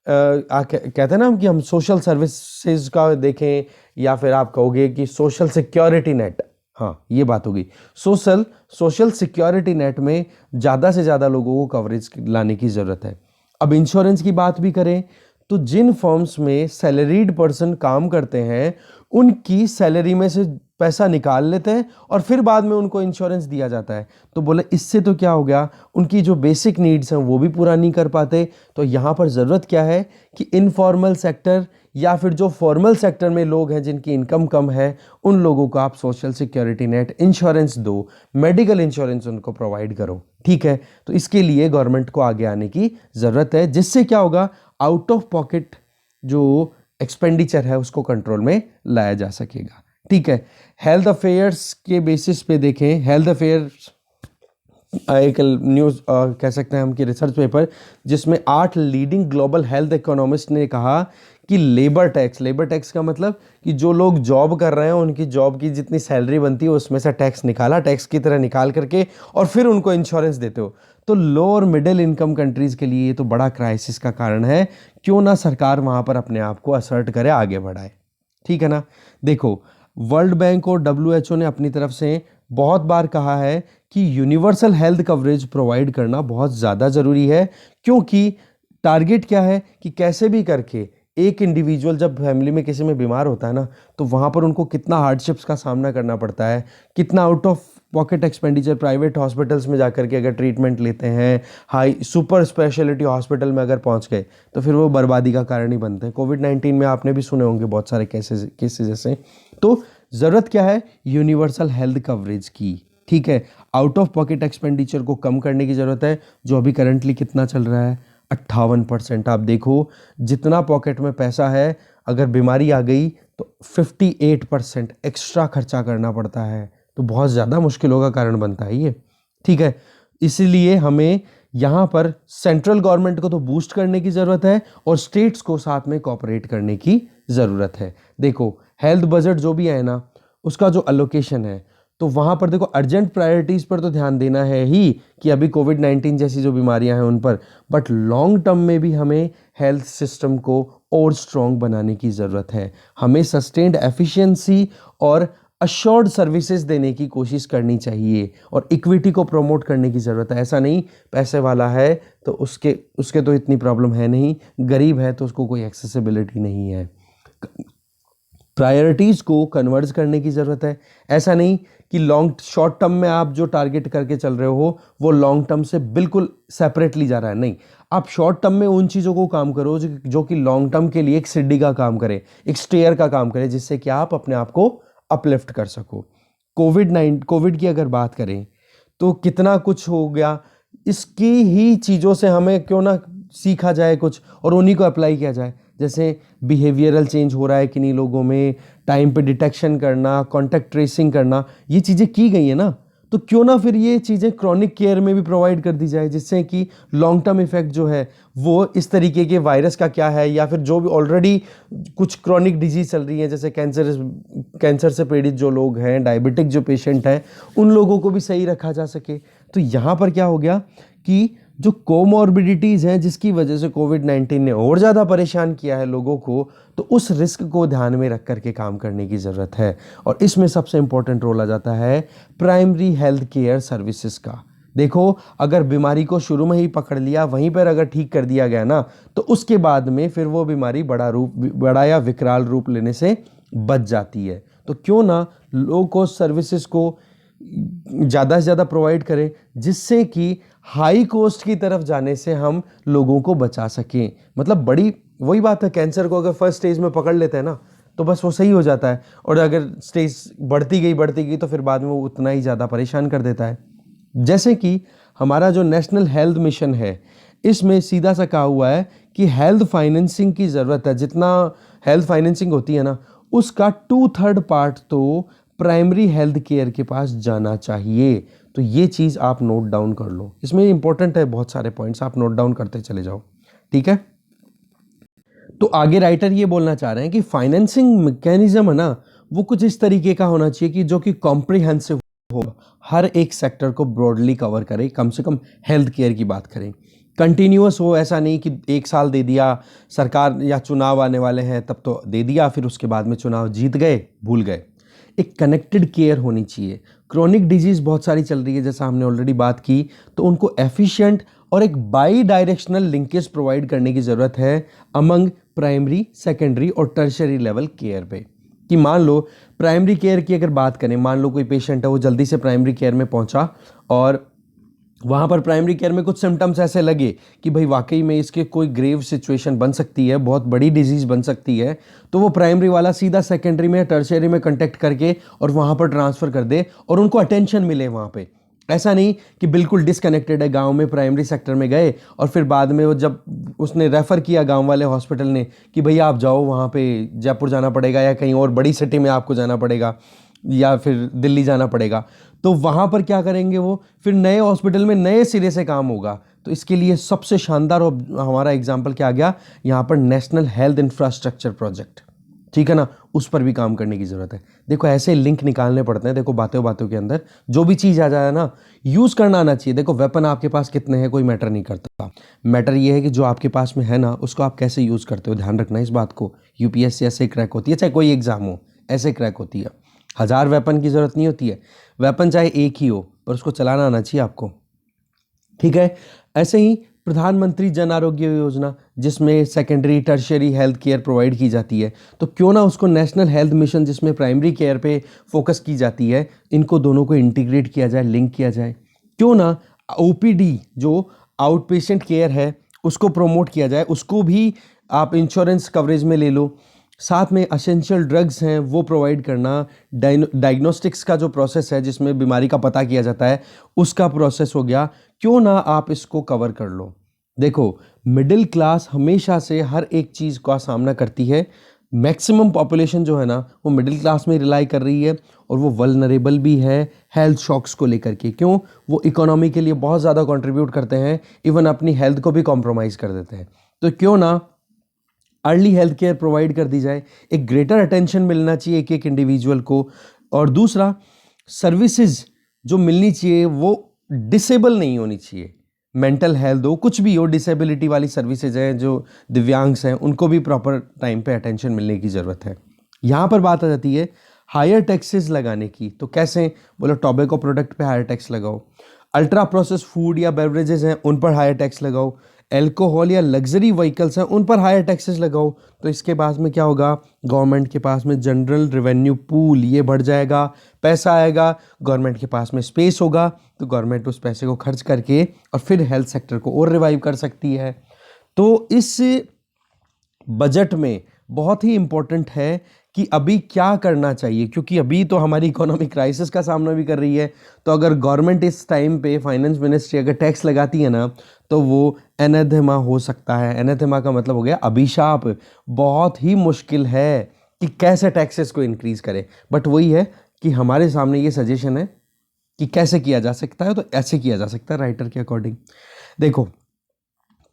कहते हैं ना हम, कि हम सोशल सर्विसेज का देखें, या फिर आप कहोगे कि सोशल सिक्योरिटी नेट। हाँ, ये बात होगी। सोशल सिक्योरिटी नेट में ज़्यादा से ज़्यादा लोगों को कवरेज लाने की ज़रूरत है। अब इंश्योरेंस की बात भी करें तो जिन फर्म्स में सैलरीड पर्सन काम करते हैं, उनकी सैलरी में से पैसा निकाल लेते हैं और फिर बाद में उनको इंश्योरेंस दिया जाता है। तो बोले इससे तो क्या हो गया, उनकी जो बेसिक नीड्स हैं वो भी पूरा नहीं कर पाते। तो यहाँ पर ज़रूरत क्या है कि इनफॉर्मल सेक्टर या फिर जो फॉर्मल सेक्टर में लोग हैं जिनकी इनकम कम है, उन लोगों को आप सोशल सिक्योरिटी नेट इंश्योरेंस दो, मेडिकल इंश्योरेंस उनको प्रोवाइड करो। ठीक है, तो इसके लिए गवर्नमेंट को आगे आने की ज़रूरत है, जिससे क्या होगा, आउट ऑफ पॉकेट जो एक्सपेंडिचर है उसको कंट्रोल में लाया जा सकेगा। ठीक है, हेल्थ अफेयर्स के बेसिस पे देखें, हेल्थ अफेयर्स एक न्यूज़ कह सकते हैं हम कि रिसर्च पेपर, जिसमें 8 लीडिंग ग्लोबल हेल्थ इकोनॉमिस्ट ने कहा कि लेबर टैक्स का मतलब कि जो लोग जॉब कर रहे हैं उनकी जॉब की जितनी सैलरी बनती है उसमें से टैक्स निकाला, टैक्स की तरह निकाल करके और फिर उनको इंश्योरेंस देते हो। तो लो और मिडिल इनकम कंट्रीज़ के लिए ये तो बड़ा क्राइसिस का कारण है। क्यों ना सरकार वहाँ पर अपने आप को असर्ट करे, आगे बढ़ाए। ठीक है ना। देखो, वर्ल्ड बैंक और WHO ने अपनी तरफ से बहुत बार कहा है कि यूनिवर्सल हेल्थ कवरेज प्रोवाइड करना बहुत ज़्यादा ज़रूरी है, क्योंकि टारगेट क्या है कि कैसे भी करके एक इंडिविजुअल जब फैमिली में किसी में बीमार होता है ना, तो वहाँ पर उनको कितना हार्डशिप्स का सामना करना पड़ता है, कितना out of pocket expenditure private hospitals में जाकर के अगर ट्रीटमेंट लेते हैं, हाई सुपर स्पेशलिटी हॉस्पिटल में अगर पहुँच गए तो फिर वो बर्बादी का कारण ही बनते हैं। कोविड-19 में आपने भी सुने होंगे बहुत सारे केसेस ऐसे। तो ज़रूरत क्या है, यूनिवर्सल हेल्थ कवरेज की। ठीक है, आउट ऑफ पॉकेट एक्सपेंडिचर को कम करने की ज़रूरत है, जो अभी करंटली कितना चल रहा है, 58%। आप देखो, जितना पॉकेट में पैसा है, अगर बीमारी आ गई तो 58% एक्स्ट्रा खर्चा करना पड़ता है, तो बहुत ज़्यादा मुश्किलों का कारण बनता है ये। ठीक है, इसीलिए हमें यहाँ पर सेंट्रल गवर्नमेंट को तो बूस्ट करने की ज़रूरत है और स्टेट्स को साथ में कोऑपरेट करने की ज़रूरत है। देखो, हेल्थ बजट जो भी है ना, उसका जो अलोकेशन है, तो वहाँ पर देखो अर्जेंट प्रायोरिटीज़ पर तो ध्यान देना है ही, कि अभी कोविड-19 जैसी जो बीमारियां हैं उन पर, बट लॉन्ग टर्म में भी हमें हेल्थ सिस्टम को और स्ट्रॉन्ग बनाने की ज़रूरत है। हमें सस्टेन्ड एफिशिएंसी और अश्योर्ड सर्विसेज देने की कोशिश करनी चाहिए और इक्विटी को प्रमोट करने की ज़रूरत है। ऐसा नहीं पैसे वाला है तो उसके तो इतनी प्रॉब्लम है नहीं, गरीब है तो उसको कोई एक्सेसिबिलिटी नहीं है। प्रायोरिटीज़ को कन्वर्ज करने की ज़रूरत है। ऐसा नहीं कि शॉर्ट टर्म में आप जो टारगेट करके चल रहे हो वो लॉन्ग टर्म से बिल्कुल सेपरेटली जा रहा है। नहीं, आप शॉर्ट टर्म में उन चीज़ों को काम करो जो कि लॉन्ग टर्म के लिए एक सीढ़ी का काम करे, एक स्टेयर का काम करे, जिससे कि आप अपने आप को अपलिफ्ट कर सको। कोविड की अगर बात करें तो कितना कुछ हो गया, इसकी ही चीज़ों से हमें क्यों ना सीखा जाए कुछ और उन्हीं को अप्लाई किया जाए। जैसे बिहेवियरल चेंज हो रहा है किन्हीं लोगों में, टाइम पे डिटेक्शन करना, कॉन्टैक्ट ट्रेसिंग करना, ये चीज़ें की गई है ना, तो क्यों ना फिर ये चीज़ें क्रॉनिक केयर में भी प्रोवाइड कर दी जाए, जिससे कि लॉन्ग टर्म इफेक्ट जो है वो इस तरीके के वायरस का क्या है, या फिर जो भी ऑलरेडी कुछ क्रॉनिक डिजीज चल रही है, जैसे कैंसर से पीड़ित जो लोग हैं, डायबिटिक जो पेशेंट हैं, उन लोगों को भी सही रखा जा सके। तो यहाँ पर क्या हो गया कि जो कोमॉर्बिडिटीज़ हैं जिसकी वजह से कोविड-19 ने और ज़्यादा परेशान किया है लोगों को, तो उस रिस्क को ध्यान में रख करके काम करने की ज़रूरत है। और इसमें सबसे इम्पोर्टेंट रोल आ जाता है प्राइमरी हेल्थ केयर सर्विसेज का। देखो, अगर बीमारी को शुरू में ही पकड़ लिया, वहीं पर अगर ठीक कर दिया गया ना, तो उसके बाद में फिर वो बीमारी बड़ा या विकराल रूप लेने से बच जाती है। तो क्यों ना लो कॉस्ट सर्विसेज को ज़्यादा से ज़्यादा प्रोवाइड करें, जिससे कि हाई कॉस्ट की तरफ जाने से हम लोगों को बचा सकें। मतलब बड़ी वही बात है, कैंसर को अगर फर्स्ट स्टेज में पकड़ लेते हैं ना, तो बस वो सही हो जाता है, और अगर स्टेज बढ़ती गई तो फिर बाद में वो उतना ही ज़्यादा परेशान कर देता है। जैसे कि हमारा जो नेशनल हेल्थ मिशन है, इसमें सीधा सा कहा हुआ है कि हेल्थ फाइनेंसिंग की ज़रूरत है। जितना हेल्थ फाइनेंसिंग होती है ना, उसका 2/3 पार्ट तो प्राइमरी हेल्थ केयर के पास जाना चाहिए। तो ये चीज़ आप नोट डाउन कर लो, इसमें इंपॉर्टेंट है, बहुत सारे पॉइंट्स आप नोट डाउन करते चले जाओ। ठीक है। तो आगे राइटर ये बोलना चाह रहे हैं कि फाइनेंसिंग मैकेनिज्म है ना, वो कुछ इस तरीके का होना चाहिए कि जो कि कॉम्प्रिहेंसिव हो, हर एक सेक्टर को ब्रॉडली कवर करे, कम से कम हेल्थ केयर की बात करें, कंटिन्यूअस हो, ऐसा नहीं कि एक साल दे दिया सरकार या चुनाव आने वाले हैं तब तो दे दिया, फिर उसके बाद में चुनाव जीत गए भूल गए। एक कनेक्टेड केयर होनी चाहिए। क्रोनिक डिजीज बहुत सारी चल रही है जैसा हमने ऑलरेडी बात की, तो उनको एफिशिएंट और एक बाई डायरेक्शनल लिंकेज प्रोवाइड करने की ज़रूरत है अमंग प्राइमरी, सेकेंडरी और टर्शियरी लेवल केयर पे। कि मान लो प्राइमरी केयर की अगर बात करें, मान लो कोई पेशेंट है वो जल्दी से प्राइमरी केयर में पहुंचा और वहाँ पर प्राइमरी केयर में कुछ सिम्टम्स ऐसे लगे कि भाई वाकई में इसके कोई ग्रेव सिचुएशन बन सकती है, बहुत बड़ी डिजीज बन सकती है, तो वो प्राइमरी वाला सीधा सेकेंडरी में, टर्शियरी में कांटेक्ट करके और वहाँ पर ट्रांसफ़र कर दे और उनको अटेंशन मिले वहाँ पे। ऐसा नहीं कि बिल्कुल डिसकनेक्टेड है, गांव में प्राइमरी सेक्टर में गए और फिर बाद में वो जब उसने रेफ़र किया गांव वाले हॉस्पिटल ने कि भैया आप जाओ वहाँ पे जयपुर जाना पड़ेगा या कहीं और बड़ी सिटी में आपको जाना पड़ेगा या फिर दिल्ली जाना पड़ेगा, तो वहाँ पर क्या करेंगे वो, फिर नए हॉस्पिटल में नए सिरे से काम होगा। तो इसके लिए सबसे शानदार हमारा एग्जाम्पल क्या आ गया यहाँ पर, नेशनल हेल्थ इंफ्रास्ट्रक्चर प्रोजेक्ट, ठीक है ना, उस पर भी काम करने की ज़रूरत है। देखो ऐसे लिंक निकालने पड़ते हैं, देखो बातों बातों के अंदर जो भी चीज़ आ जाए ना, यूज़ करना आना चाहिए। देखो वेपन आपके पास कितने हैं कोई मैटर नहीं करता, मैटर ये है कि जो आपके पास में है ना उसको आप कैसे यूज़ करते हो। ध्यान रखना इस बात को, यूपीएससी ऐसे क्रैक होती है, चाहे कोई एग्जाम हो ऐसे क्रैक होती है। 1000 वेपन की ज़रूरत नहीं होती है, वेपन चाहे एक ही हो पर उसको चलाना आना चाहिए आपको, ठीक है। ऐसे ही प्रधानमंत्री जन आरोग्य योजना जिसमें secondary tertiary health care provide की जाती है, तो क्यों ना उसको नेशनल हेल्थ मिशन जिसमें प्राइमरी केयर पे फोकस की जाती है, इनको दोनों को इंटीग्रेट किया जाए, लिंक किया जाए। क्यों ना ओपीडी जो आउट पेशेंट केयर है उसको प्रमोट किया जाए, उसको भी आप इंश्योरेंस कवरेज में ले लो। साथ में असेंशियल ड्रग्स हैं वो प्रोवाइड करना, डायग्नोस्टिक्स का जो प्रोसेस है जिसमें बीमारी का पता किया जाता है उसका प्रोसेस हो गया, क्यों ना आप इसको कवर कर लो। देखो मिडिल क्लास हमेशा से हर एक चीज़ का सामना करती है, मैक्सिमम पॉपुलेशन जो है ना वो मिडिल क्लास में रिलाई कर रही है और वो वल्नरेबल भी है हेल्थ शॉक्स को लेकर के। क्यों? वो इकोनॉमी के लिए बहुत ज़्यादा कंट्रीब्यूट करते हैं, इवन अपनी हेल्थ को भी कॉम्प्रोमाइज़ कर देते हैं। तो क्यों ना अर्ली हेल्थ केयर प्रोवाइड कर दी जाए, एक ग्रेटर अटेंशन मिलना चाहिए एक एक इंडिविजुअल को। और दूसरा, सर्विसेज जो मिलनी चाहिए वो डिसेबल नहीं होनी चाहिए, मेंटल हेल्थ हो कुछ भी हो, डिसेबिलिटी वाली सर्विसेज हैं, जो दिव्यांग्स हैं उनको भी प्रॉपर टाइम पे अटेंशन मिलने की ज़रूरत है। यहाँ पर बात आ जाती है हायर टैक्सेस लगाने की, तो कैसे? बोलो टोबैको प्रोडक्ट पे हायर टैक्स लगाओ, अल्ट्रा प्रोसेस फूड या बेवरेजेस हैं उन पर हायर टैक्स लगाओ, एल्कोहल या लग्जरी व्हीकल्स हैं उन पर हायर टैक्सेस लगाओ। तो इसके बाद में क्या होगा, गवर्नमेंट के पास में जनरल रेवेन्यू पूल ये बढ़ जाएगा, पैसा आएगा, गवर्नमेंट के पास में स्पेस होगा, तो गवर्नमेंट उस पैसे को खर्च करके और फिर हेल्थ सेक्टर को और रिवाइव कर सकती है। तो इस बजट में बहुत ही इम्पोर्टेंट है कि अभी क्या करना चाहिए, क्योंकि अभी तो हमारी इकोनॉमिक क्राइसिस का सामना भी कर रही है। तो अगर गवर्नमेंट इस टाइम पे फाइनेंस मिनिस्ट्री अगर टैक्स लगाती है ना, तो वो एनाथेमा हो सकता है। एनाथेमा का मतलब हो गया अभिशाप। बहुत ही मुश्किल है कि कैसे टैक्सेस को इंक्रीज करें, बट वही है कि हमारे सामने ये सजेशन है कि कैसे किया जा सकता है। तो ऐसे किया जा सकता है राइटर के अकॉर्डिंग। देखो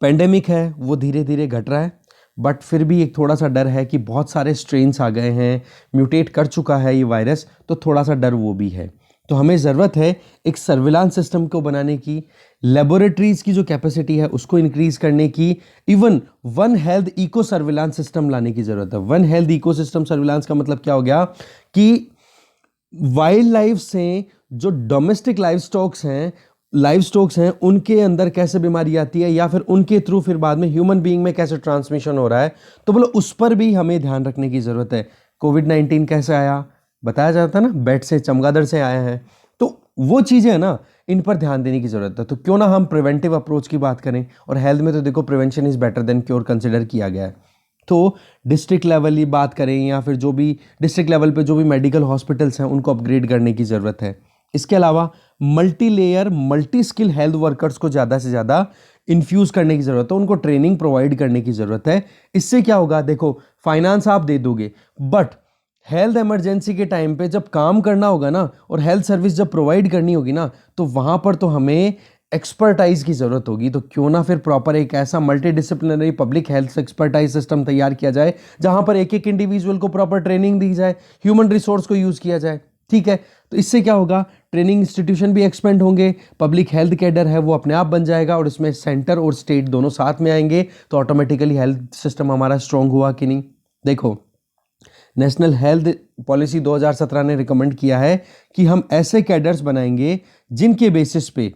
पेंडेमिक है वो धीरे धीरे घट रहा है, बट फिर भी एक थोड़ा सा डर है कि बहुत सारे स्ट्रेन्स आ गए हैं, म्यूटेट कर चुका है ये वायरस, तो थोड़ा सा डर वो भी है। तो हमें ज़रूरत है एक सर्विलांस सिस्टम को बनाने की, लेबोरेटरीज की जो कैपेसिटी है उसको इंक्रीज करने की, even one health eco surveillance system लाने की ज़रूरत है। One health eco system surveillance का मतलब क्या हो गया कि वाइल्ड लाइफ से जो डोमेस्टिक लाइव स्टॉक्स हैं उनके अंदर कैसे बीमारी आती है, या फिर उनके थ्रू फिर बाद में ह्यूमन बीइंग में कैसे ट्रांसमिशन हो रहा है, तो बोलो उस पर भी हमें ध्यान रखने की ज़रूरत है। कोविड-19 कैसे आया, बताया जाता है ना, बैट से चमगादड़ से आया है, तो वो चीज़ें हैं ना, इन पर ध्यान देने की ज़रूरत है। तो क्यों ना हम प्रिवेंटिव अप्रोच की बात करें, और हेल्थ में तो देखो prevention is better than cure consider किया गया है। तो डिस्ट्रिक्ट लेवल की बात करें या फिर जो भी डिस्ट्रिक्ट लेवल पे जो भी मेडिकल हॉस्पिटल्स हैं उनको अपग्रेड करने की ज़रूरत है। इसके अलावा multi layer multi skill health workers को ज़्यादा से ज़्यादा इन्फ्यूज़ करने की ज़रूरत है, उनको ट्रेनिंग प्रोवाइड करने की ज़रूरत है। इससे क्या होगा, देखो फाइनेंस आप दे दोगे, बट हेल्थ इमरजेंसी के टाइम पे जब काम करना होगा ना, और हेल्थ सर्विस जब प्रोवाइड करनी होगी ना, तो वहाँ पर तो हमें एक्सपर्टाइज की ज़रूरत होगी, तो क्यों ना फिर प्रॉपर एक ऐसा multi disciplinary public health expertise system तैयार किया जाए जहां पर एक एक इंडिविजुअल को प्रॉपर ट्रेनिंग दी जाए, ह्यूमन रिसोर्स को यूज़ किया जाए। ठीक है, तो इससे क्या होगा, ट्रेनिंग इंस्टीट्यूशन भी एक्सपेंड होंगे, पब्लिक हेल्थ कैडर है वो अपने आप बन जाएगा, और इसमें सेंटर और स्टेट दोनों साथ में आएंगे, तो ऑटोमेटिकली हेल्थ सिस्टम हमारा स्ट्रांग हुआ कि नहीं। देखो, नेशनल हेल्थ पॉलिसी 2017 ने रिकमेंड किया है कि हम ऐसे कैडर्स बनाएंगे जिनके बेसिस पे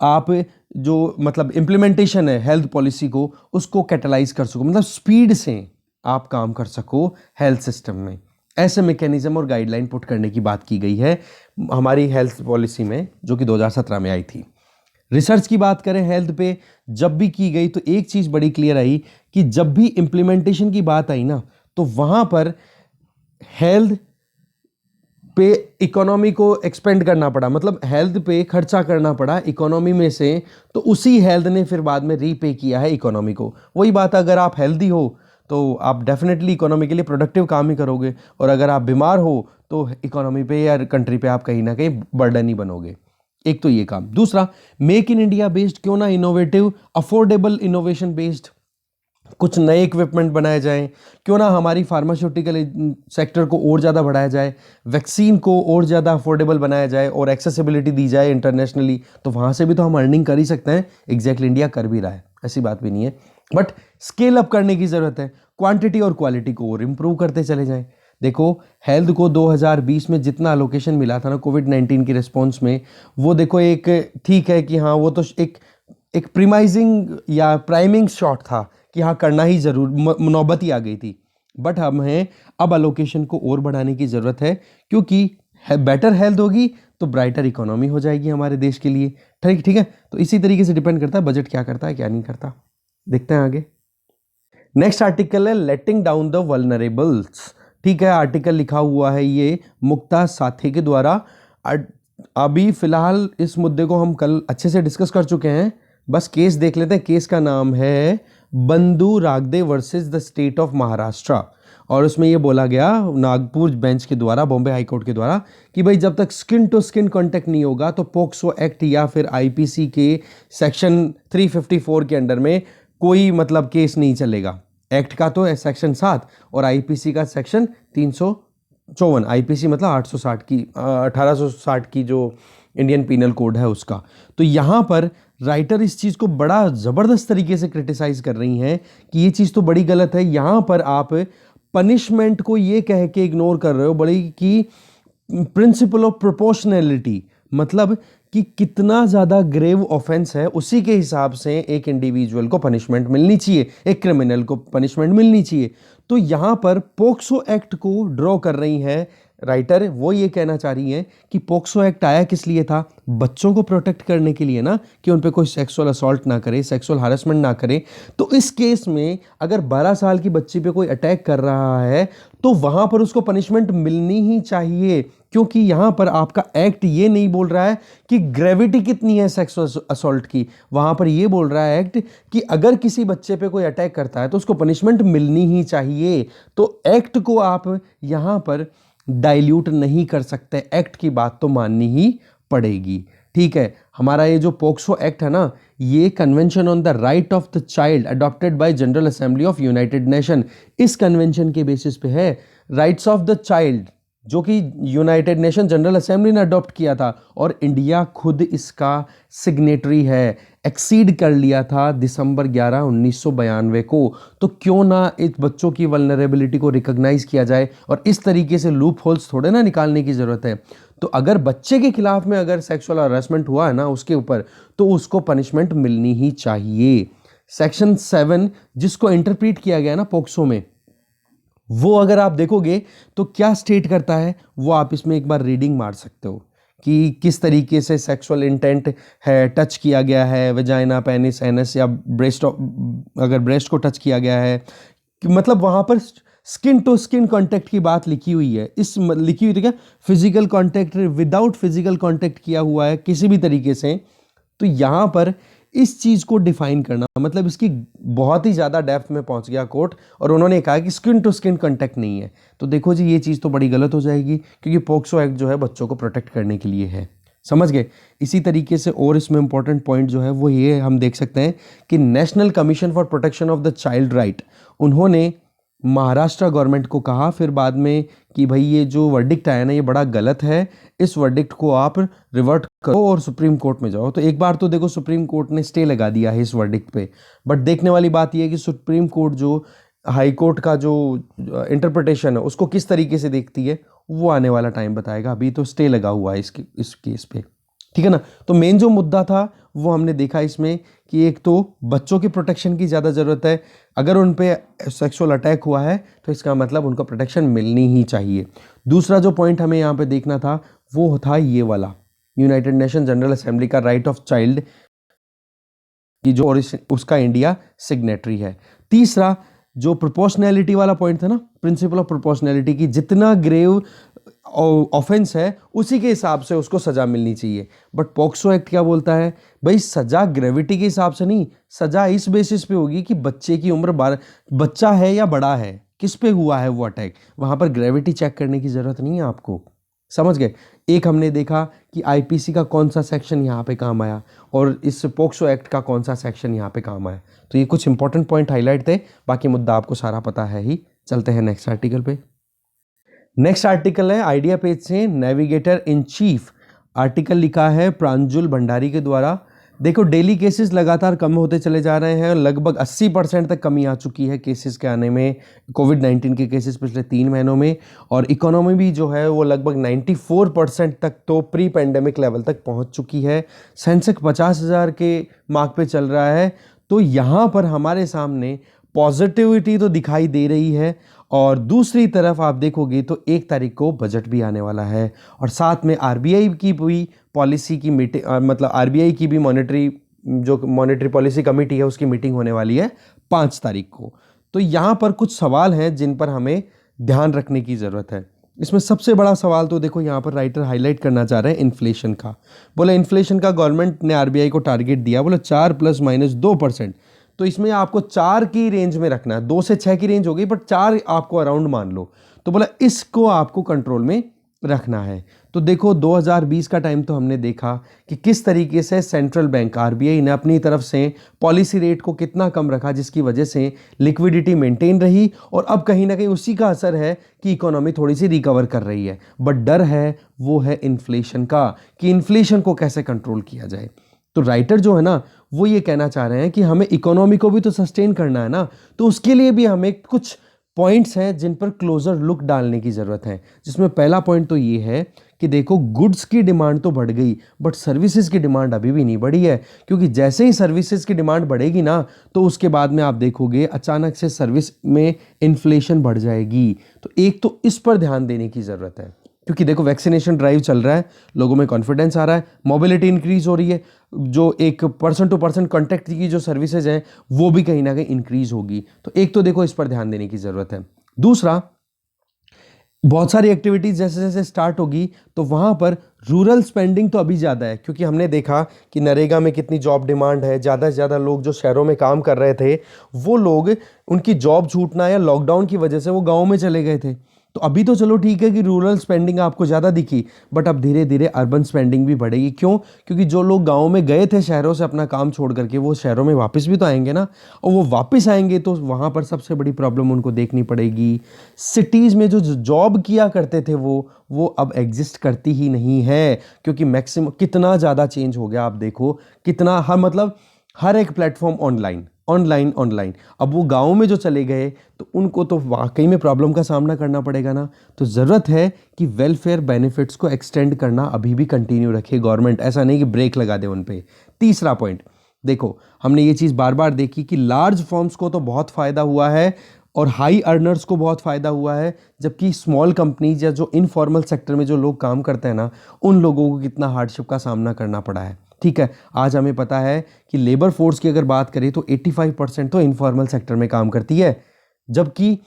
आप जो मतलब इम्प्लीमेंटेशन है हेल्थ पॉलिसी को, उसको कैटलाइज कर सको, मतलब स्पीड से आप काम कर सको हेल्थ सिस्टम में। ऐसे मैकेनिज्म और गाइडलाइन पुट करने की बात की गई है हमारी हेल्थ पॉलिसी में, जो कि 2017 में आई थी। रिसर्च की बात करें हेल्थ पे जब भी की गई, तो एक चीज़ बड़ी क्लियर आई कि जब भी इम्प्लीमेंटेशन की बात आई ना, तो वहाँ पर हेल्थ पे इकोनॉमी को एक्सपेंड करना पड़ा, मतलब हेल्थ पे खर्चा करना पड़ा इकोनॉमी में से, तो उसी हेल्थ ने फिर बाद में रीपे किया है इकोनॉमी को। वही बात, अगर आप हेल्दी हो तो आप डेफिनेटली इकोनॉमी के लिए प्रोडक्टिव काम ही करोगे, और अगर आप बीमार हो तो इकोनॉमी पे या कंट्री पे आप कहीं ना कहीं बर्डन ही बनोगे। एक तो ये काम। दूसरा, मेक इन इंडिया बेस्ड क्यों ना इनोवेटिव अफोर्डेबल इनोवेशन बेस्ड कुछ नए इक्विपमेंट बनाए जाएं, क्यों ना हमारी फार्मास्यूटिकल सेक्टर को और ज़्यादा बढ़ाया जाए, वैक्सीन को और ज़्यादा अफोर्डेबल बनाया जाए और एक्सेसिबिलिटी दी जाए इंटरनेशनली, तो वहाँ से भी तो हम अर्निंग कर ही सकते हैं। एग्जैक्टली इंडिया कर भी रहा है, ऐसी बात भी नहीं है, बट स्केल अप करने की ज़रूरत है, क्वांटिटी और क्वालिटी को और इम्प्रूव करते चले जाएं। देखो, हेल्थ को 2020 में जितना अलोकेशन मिला था ना कोविड-19 की रिस्पॉन्स में, वो देखो एक ठीक है कि हाँ वो तो एक प्रीमाइजिंग या प्राइमिंग शॉट था कि हाँ करना ही जरूर, नौबत ही आ गई थी, बट हमें अब अलोकेशन को और बढ़ाने की ज़रूरत है, क्योंकि बेटर हेल्थ होगी तो ब्राइटर इकोनॉमी हो जाएगी हमारे देश के लिए। ठीक ठीक है, तो इसी तरीके से डिपेंड करता है बजट क्या करता है क्या नहीं करता। देखते हैं आगे। नेक्स्ट आर्टिकल है लेटिंग डाउन द वल्नरेबल्स। ठीक है, आर्टिकल लिखा हुआ है ये मुक्ता साथी के द्वारा। अभी फिलहाल इस मुद्दे को हम कल अच्छे से डिस्कस कर चुके हैं, बस केस देख लेते हैं। केस का नाम है Bandhu Ragde versus the state of Maharashtra, और उसमें ये बोला गया नागपुर बेंच के द्वारा, बॉम्बे हाई कोर्ट के द्वारा, कि भाई जब तक स्किन टू स्किन कांटेक्ट नहीं होगा तो पोक्सो एक्ट या फिर आईपीसी के सेक्शन 354 के अंडर में कोई मतलब केस नहीं चलेगा। एक्ट का तो सेक्शन 7 और आईपीसी का सेक्शन 354, आईपीसी मतलब 860 की 1860 की जो इंडियन पीनल कोड है उसका। तो यहाँ पर राइटर इस चीज़ को बड़ा ज़बरदस्त तरीके से क्रिटिसाइज कर रही हैं कि ये चीज़ तो बड़ी गलत है। यहाँ पर आप पनिशमेंट को ये कह के इग्नोर कर रहे हो बड़ी कि प्रिंसिपल ऑफ प्रोपोर्शनैलिटी, मतलब कि कितना ज़्यादा ग्रेव ऑफेंस है उसी के हिसाब से एक इंडिविजुअल को पनिशमेंट मिलनी चाहिए, एक क्रिमिनल को पनिशमेंट मिलनी चाहिए। तो यहाँ पर पोक्सो एक्ट को ड्रॉ कर रही हैं राइटर, वो ये कहना चाह रही हैं कि पोक्सो एक्ट आया किस लिए था, बच्चों को प्रोटेक्ट करने के लिए ना, कि उन पे कोई सेक्सुअल असॉल्ट ना करे, सेक्सुअल हरासमेंट ना करे। तो इस केस में अगर 12 साल की बच्ची पे कोई अटैक कर रहा है तो वहां पर उसको पनिशमेंट मिलनी ही चाहिए, क्योंकि यहां पर आपका एक्ट ये नहीं बोल रहा है कि ग्रेविटी कितनी है सेक्सुअल असॉल्ट की, वहां पर ये बोल रहा है एक्ट कि अगर किसी बच्चे पे कोई अटैक करता है तो उसको पनिशमेंट मिलनी ही चाहिए। तो एक्ट को आप यहां पर डाइल्यूट नहीं कर सकते, एक्ट की बात तो माननी ही पड़ेगी। ठीक है, हमारा ये जो पोक्सो एक्ट है ना, ये convention on the right of the child adopted by general assembly of United nation, इस कन्वेंशन के बेसिस पे है। राइट्स ऑफ द चाइल्ड जो कि यूनाइटेड नेशन जनरल असेंबली ने अडॉप्ट किया था, और इंडिया खुद इसका सिग्नेटरी है, एक्सीड कर लिया था दिसंबर 11 1992 को। तो क्यों ना इस बच्चों की वल्नरेबिलिटी को रिकॉग्नाइज किया जाए, और इस तरीके से लूप होल्स थोड़े ना निकालने की ज़रूरत है। तो अगर बच्चे के खिलाफ में अगर सेक्सुअल हरासमेंट हुआ है ना उसके ऊपर, तो उसको पनिशमेंट मिलनी ही चाहिए। सेक्शन 7 जिसको इंटरप्रीट किया गया ना पोक्सो में, वो अगर आप देखोगे तो क्या स्टेट करता है, वो आप इसमें एक बार रीडिंग मार सकते हो कि किस तरीके से सेक्सुअल इंटेंट है, टच किया गया है वेजाइना, पेनिस, एनस या ब्रेस्ट, अगर ब्रेस्ट को टच किया गया है, मतलब वहाँ पर स्किन टू स्किन कांटेक्ट की बात लिखी हुई है। इस लिखी हुई थी क्या, physical contact, without physical contact किया हुआ है किसी भी तरीके से। तो यहाँ पर इस चीज़ को डिफाइन करना, मतलब इसकी बहुत ही ज़्यादा डेप्थ में पहुंच गया कोर्ट, और उन्होंने कहा कि स्किन टू स्किन कांटेक्ट नहीं है। तो देखो जी, ये चीज़ तो बड़ी गलत हो जाएगी, क्योंकि पोक्सो एक्ट जो है बच्चों को प्रोटेक्ट करने के लिए है। समझ गए। इसी तरीके से और इसमें इंपॉर्टेंट पॉइंट जो है वो ये हम देख सकते हैं कि national commission for protection of the child right, उन्होंने महाराष्ट्र गवर्नमेंट को कहा फिर बाद में कि भाई ये जो वर्डिक्ट आया ना ये बड़ा गलत है, इस वर्डिक्ट को आप रिवर्ट करो और सुप्रीम कोर्ट में जाओ। तो एक बार तो देखो सुप्रीम कोर्ट ने स्टे लगा दिया है इस वर्डिक्ट पे, बट देखने वाली बात ये है कि सुप्रीम कोर्ट जो हाई कोर्ट का जो इंटरप्रिटेशन है उसको किस तरीके से देखती है वो आने वाला टाइम बताएगा। अभी तो स्टे लगा हुआ है इस केस पे, ठीक है ना। तो मेन जो मुद्दा था वो हमने देखा इसमें कि एक तो बच्चों की प्रोटेक्शन की ज़्यादा ज़रूरत है, अगर उन पे सेक्सुअल अटैक हुआ है तो इसका मतलब उनको प्रोटेक्शन मिलनी ही चाहिए। दूसरा जो पॉइंट हमें यहाँ पे देखना था वो था ये वाला, यूनाइटेड नेशन जनरल असेंबली का राइट ऑफ चाइल्ड की जो और उसका इंडिया सिग्नेटरी है। तीसरा जो प्रोपोर्शनैलिटी वाला पॉइंट था ना, प्रिंसिपल ऑफ प्रोपोर्शनैलिटी की जितना ग्रेव ऑफेंस है उसी के हिसाब से उसको सजा मिलनी चाहिए। बट पॉक्सो एक्ट क्या बोलता है, भाई सजा ग्रेविटी के हिसाब से नहीं, सजा इस बेसिस पे होगी कि बच्चे की उम्र बच्चा है या बड़ा है, किस पे हुआ है वो अटैक, वहां पर ग्रेविटी चेक करने की जरूरत नहीं है आपको। समझ गए। एक हमने देखा कि आईपीसी का कौन सा सेक्शन यहाँ पे काम आया और इस पॉक्सो एक्ट का कौन सा सेक्शन यहाँ पे काम आया। तो ये कुछ इंपॉर्टेंट पॉइंट हाईलाइट थे, बाकी मुद्दा आपको सारा पता है ही। चलते हैं नेक्स्ट आर्टिकल पे। नेक्स्ट आर्टिकल है आइडिया पेज से, नेविगेटर इन चीफ। आर्टिकल लिखा है प्रांजुल भंडारी के द्वारा। देखो डेली केसेस लगातार कम होते चले जा रहे हैं, लगभग 80% तक कमी आ चुकी है केसेस के आने में, कोविड-19 के केसेस पिछले 3 महीनों में। और इकोनॉमी भी जो है वो लगभग 94% तक तो प्री पेंडेमिक लेवल तक पहुंच चुकी है। सेंसेक्स 50,000 के मार्क पे चल रहा है। तो यहाँ पर हमारे सामने पॉजिटिविटी तो दिखाई दे रही है, और दूसरी तरफ आप देखोगे तो 1 तारीख को बजट भी आने वाला है, और साथ में आरबीआई की भी पॉलिसी की मीटिंग, मतलब आरबीआई की भी मॉनेटरी पॉलिसी कमेटी है उसकी मीटिंग होने वाली है 5 तारीख को। तो यहाँ पर कुछ सवाल हैं जिन पर हमें ध्यान रखने की ज़रूरत है। इसमें सबसे बड़ा सवाल तो देखो यहाँ पर राइटर हाईलाइट करना चाह रहे हैं इन्फ्लेशन का। बोला इन्फ्लेशन का गवर्नमेंट ने आरबीआई को टारगेट दिया, बोला 4 ± 2%। तो इसमें आपको 4 की रेंज में रखना है, 2 से 6 की रेंज हो गई, बट 4 आपको अराउंड मान लो। तो बोला इसको आपको कंट्रोल में रखना है। तो देखो 2020 का टाइम तो हमने देखा कि किस तरीके से सेंट्रल बैंक आरबीआई ने अपनी तरफ से पॉलिसी रेट को कितना कम रखा, जिसकी वजह से लिक्विडिटी मेंटेन रही, और अब कहीं ना कहीं उसी का असर है कि इकोनॉमी थोड़ी सी रिकवर कर रही है। बट डर है वो है इन्फ्लेशन का, कि इन्फ्लेशन को कैसे कंट्रोल किया जाए। तो राइटर जो है ना वो ये कहना चाह रहे हैं कि हमें इकोनॉमी को भी तो सस्टेन करना है ना, तो उसके लिए भी हमें कुछ पॉइंट्स हैं जिन पर क्लोजर लुक डालने की ज़रूरत है। जिसमें पहला पॉइंट तो ये है कि देखो गुड्स की डिमांड तो बढ़ गई, बट सर्विसेज की डिमांड अभी भी नहीं बढ़ी है, क्योंकि जैसे ही सर्विसेज की डिमांड बढ़ेगी ना तो उसके बाद में आप देखोगे अचानक से सर्विस में इन्फ्लेशन बढ़ जाएगी। तो एक तो इस पर ध्यान देने की ज़रूरत है, क्योंकि देखो वैक्सीनेशन ड्राइव चल रहा है, लोगों में कॉन्फिडेंस आ रहा है, मोबिलिटी इंक्रीज हो रही है, जो एक पर्सन टू पर्सन कॉन्टैक्ट की जो सर्विसेज हैं वो भी कहीं ना कहीं इंक्रीज होगी। तो एक तो देखो इस पर ध्यान देने की ज़रूरत है। दूसरा, बहुत सारी एक्टिविटीज़ जैसे जैसे स्टार्ट होगी तो वहाँ पर रूरल स्पेंडिंग तो अभी ज़्यादा है, क्योंकि हमने देखा कि नरेगा में कितनी जॉब डिमांड है, ज़्यादा से ज़्यादा लोग जो शहरों में काम कर रहे थे वो लोग उनकी जॉब छूटना या लॉकडाउन की वजह से वो गाँव में चले गए थे। तो अभी तो चलो ठीक है कि रूरल स्पेंडिंग आपको ज़्यादा दिखी, बट अब धीरे धीरे अर्बन स्पेंडिंग भी बढ़ेगी। क्यों? क्योंकि जो लोग गाँव में गए थे शहरों से अपना काम छोड़ करके, वो शहरों में वापस भी तो आएंगे ना, और वो वापस आएंगे तो वहाँ पर सबसे बड़ी प्रॉब्लम उनको देखनी पड़ेगी। सिटीज़ में जो जॉब किया करते थे वो अब एग्जिस्ट करती ही नहीं है, क्योंकि मैक्सिमम कितना ज़्यादा चेंज हो गया। आप देखो कितना, हर एक प्लेटफॉर्म ऑनलाइन ऑनलाइन ऑनलाइन। अब वो गाँव में जो चले गए तो उनको तो वाकई में प्रॉब्लम का सामना करना पड़ेगा ना। तो ज़रूरत है कि वेलफेयर बेनिफिट्स को एक्सटेंड करना अभी भी कंटिन्यू रखे गवर्नमेंट, ऐसा नहीं कि ब्रेक लगा दे उन पे। तीसरा पॉइंट, देखो हमने ये चीज़ बार बार देखी कि लार्ज फर्म्स को तो बहुत फ़ायदा हुआ है और हाई अर्नर्स को बहुत फ़ायदा हुआ है, जबकि स्मॉल कंपनीज या जो इनफॉर्मल सेक्टर में जो लोग काम करते हैं ना, उन लोगों को कितना हार्डशिप का सामना करना पड़ा है। ठीक है, आज हमें पता है कि लेबर फोर्स की अगर बात करें तो 85% तो इनफॉर्मल सेक्टर में काम करती है, जबकि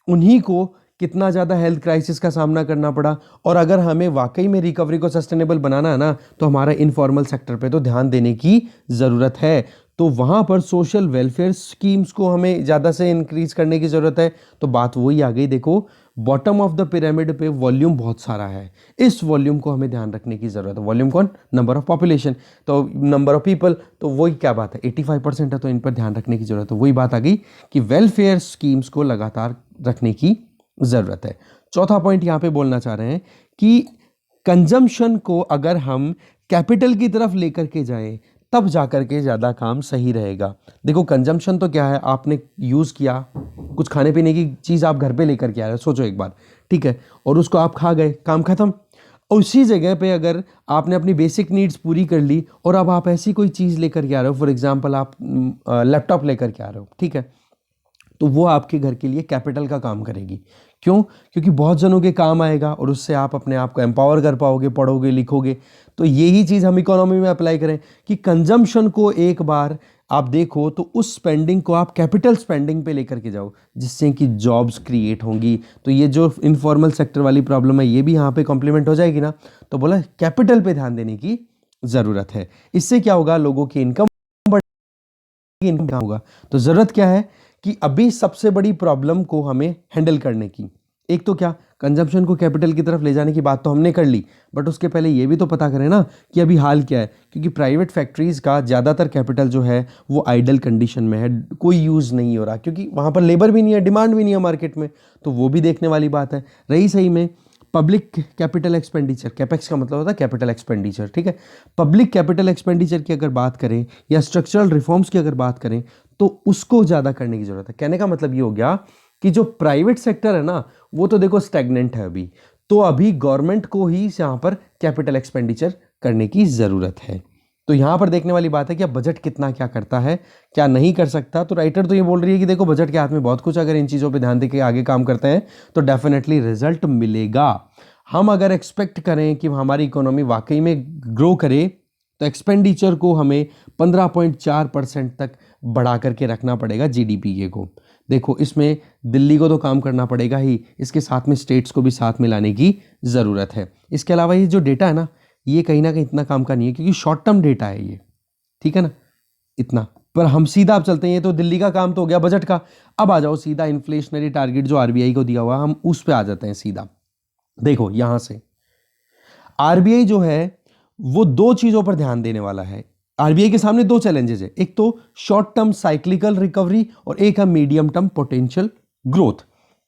उन्हीं को कितना ज़्यादा हेल्थ क्राइसिस का सामना करना पड़ा। और अगर हमें वाकई में रिकवरी को सस्टेनेबल बनाना है ना, तो हमारा इनफॉर्मल सेक्टर पे तो ध्यान देने की ज़रूरत है। तो वहाँ पर सोशल वेलफेयर स्कीम्स को हमें ज़्यादा से इंक्रीज़ करने की ज़रूरत है। तो बात वही आ गई, देखो बॉटम ऑफ द पिरामिड पे वॉल्यूम बहुत सारा है, इस वॉल्यूम को हमें ध्यान रखने की ज़रूरत है। वॉल्यूम कौन? नंबर ऑफ पॉपुलेशन, तो नंबर ऑफ पीपल, तो वही क्या बात है, 85% है, तो इन पर ध्यान रखने की ज़रूरत है। वही बात आ गई कि वेलफेयर स्कीम्स को लगातार रखने की ज़रूरत है। चौथा पॉइंट यहाँ पे बोलना चाह रहे हैं कि कंजम्पशन को अगर हम कैपिटल की तरफ लेकर के जाएं तब जाकर के ज़्यादा काम सही रहेगा। देखो कंजम्पशन तो क्या है, आपने यूज़ किया कुछ खाने पीने की चीज़, आप घर पे लेकर के आ रहे हो, सोचो एक बार, ठीक है, और उसको आप खा गए, काम खत्म। उसी जगह पे अगर आपने अपनी बेसिक नीड्स पूरी कर ली और अब आप ऐसी कोई चीज़ लेकर के आ रहे हो, फॉर एग्जांपल आप लैपटॉप लेकर के आ रहे हो, ठीक है, तो वो आपके घर के लिए कैपिटल का काम करेगी। क्यों? क्योंकि बहुत जनों के काम आएगा और उससे आप अपने आप को एम्पावर कर पाओगे, पढ़ोगे लिखोगे। तो यही चीज़ हम इकोनॉमी में अप्लाई करें कि कंजम्पशन को एक बार आप देखो तो उस स्पेंडिंग को आप कैपिटल स्पेंडिंग पे लेकर के जाओ, जिससे कि जॉब्स क्रिएट होंगी। तो ये जो इनफॉर्मल सेक्टर वाली प्रॉब्लम है, ये भी यहाँ पे कॉम्प्लीमेंट हो जाएगी ना। तो बोला कैपिटल पे ध्यान देने की ज़रूरत है। इससे क्या होगा, लोगों की इनकम होगा। तो ज़रूरत क्या है कि अभी सबसे बड़ी प्रॉब्लम को हमें हैंडल करने की, एक तो क्या, कंजम्पशन को कैपिटल की तरफ ले जाने की बात तो हमने कर ली, बट उसके पहले ये भी तो पता करें ना कि अभी हाल क्या है। क्योंकि प्राइवेट फैक्ट्रीज़ का ज़्यादातर कैपिटल जो है वो आइडल कंडीशन में है, कोई यूज़ नहीं हो रहा, क्योंकि वहाँ पर लेबर भी नहीं है, डिमांड भी नहीं है मार्केट में। तो वो भी देखने वाली बात है। रही सही में पब्लिक कैपिटल एक्सपेंडिचर, कैपेक्स का मतलब होता है कैपिटल एक्सपेंडिचर, ठीक है। पब्लिक कैपिटल एक्सपेंडिचर की अगर बात करें या स्ट्रक्चरल रिफॉर्म्स की अगर बात करें तो उसको ज़्यादा करने की ज़रूरत है। कहने का मतलब ये हो गया कि जो प्राइवेट सेक्टर है ना, वो तो देखो स्टैग्नेंट है अभी, तो अभी गवर्नमेंट को ही यहाँ पर कैपिटल एक्सपेंडिचर करने की ज़रूरत है। तो यहाँ पर देखने वाली बात है कि अब बजट कितना क्या करता है, क्या नहीं कर सकता। तो राइटर तो ये बोल रही है कि देखो बजट के हाथ में बहुत कुछ, अगर इन चीज़ों पे ध्यान देके आगे काम करते हैं तो डेफिनेटली रिजल्ट मिलेगा। हम अगर एक्सपेक्ट करें कि हमारी इकोनॉमी वाकई में ग्रो करे तो एक्सपेंडिचर को हमें 15.4% तक बढ़ा करके रखना पड़ेगा जीडीपी के को। देखो इसमें दिल्ली को तो काम करना पड़ेगा ही, इसके साथ में स्टेट्स को भी साथ में लाने की ज़रूरत है। इसके अलावा ये जो डेटा है ना, ये कहीं ना कहीं इतना काम का नहीं है, क्योंकि शॉर्ट टर्म डेटा है ये, ठीक है ना, इतना। पर हम सीधा अब चलते हैं, ये तो दिल्ली का काम तो हो गया बजट का। अब आ जाओ सीधा इन्फ्लेशनरी टारगेट जो आरबीआई को दिया हुआ, हम उस पर आ जाते हैं सीधा। देखो यहां से आरबीआई जो है वो दो चीजों पर ध्यान देने वाला है। आरबीआई के सामने दो चैलेंजेस है, एक तो शॉर्ट टर्म साइक्लिकल रिकवरी और एक है मीडियम टर्म पोटेंशियल ग्रोथ।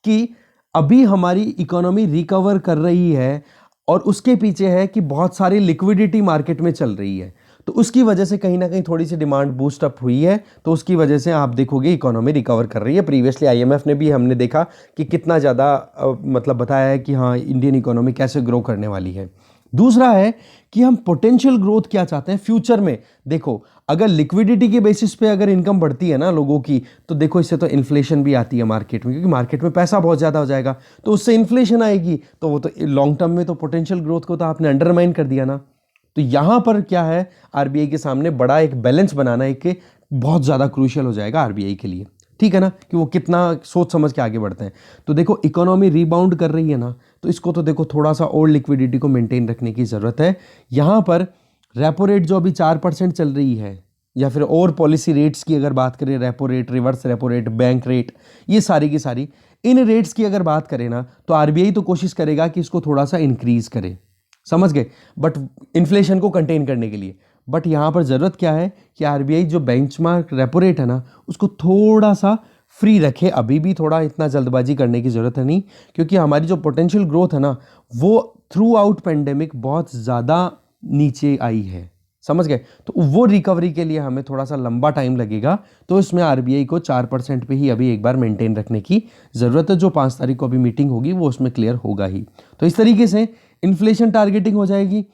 कि अभी हमारी इकोनॉमी रिकवर कर रही है और उसके पीछे है कि बहुत सारी लिक्विडिटी मार्केट में चल रही है, तो उसकी वजह से कहीं ना कहीं थोड़ी सी डिमांड बूस्ट अप हुई है। तो उसकी वजह से आप देखोगे इकोनॉमी रिकवर कर रही है। प्रीवियसली आईएमएफ ने भी हमने देखा कि कितना ज़्यादा मतलब बताया है कि हाँ इंडियन इकोनॉमी कैसे ग्रो करने वाली है। दूसरा है कि हम पोटेंशियल ग्रोथ क्या चाहते हैं फ्यूचर में। देखो अगर लिक्विडिटी के बेसिस पे अगर इनकम बढ़ती है ना लोगों की, तो देखो इससे तो इन्फ्लेशन भी आती है मार्केट में, क्योंकि मार्केट में पैसा बहुत ज़्यादा हो जाएगा, तो उससे इन्फ्लेशन आएगी। तो वो तो लॉन्ग टर्म में तो पोटेंशियल ग्रोथ को तो आपने अंडरमाइन कर दिया ना। तो यहाँ पर क्या है, आरबीआई के सामने बड़ा एक बैलेंस बनाना एक बहुत ज़्यादा क्रूशियल हो जाएगा आरबीआई के लिए, ठीक है ना, कि वो कितना सोच समझ के आगे बढ़ते हैं। तो देखो इकोनॉमी रिबाउंड कर रही है ना, तो इसको तो देखो थोड़ा सा और लिक्विडिटी को मेंटेन रखने की ज़रूरत है। यहाँ पर रेपो रेट जो अभी 4% चल रही है, या फिर और पॉलिसी रेट्स की अगर बात करें, repo rate, reverse repo rate, bank rate, ये सारी की सारी इन रेट्स की अगर बात करें ना, तो आरबीआई तो कोशिश करेगा कि इसको थोड़ा सा इंक्रीज करे, समझ गए, बट इन्फ्लेशन को कंटेन करने के लिए। बट यहाँ पर ज़रूरत क्या है कि आरबीआई जो बेंचमार्क रेपो रेट है ना, उसको थोड़ा सा फ्री रखे। अभी भी थोड़ा इतना जल्दबाजी करने की ज़रूरत है नहीं, क्योंकि हमारी जो पोटेंशियल ग्रोथ है ना, वो थ्रू आउट पेंडेमिक बहुत ज़्यादा नीचे आई है, समझ गए। तो वो रिकवरी के लिए हमें थोड़ा सा लंबा टाइम लगेगा। तो इसमें आरबीआई को 4% पे ही अभी एक बार मेंटेन रखने की ज़रूरत है। जो 5 तारीख को अभी मीटिंग होगी वो उसमें क्लियर होगा ही। तो इस तरीके से इन्फ्लेशन टारगेटिंग हो जाएगी,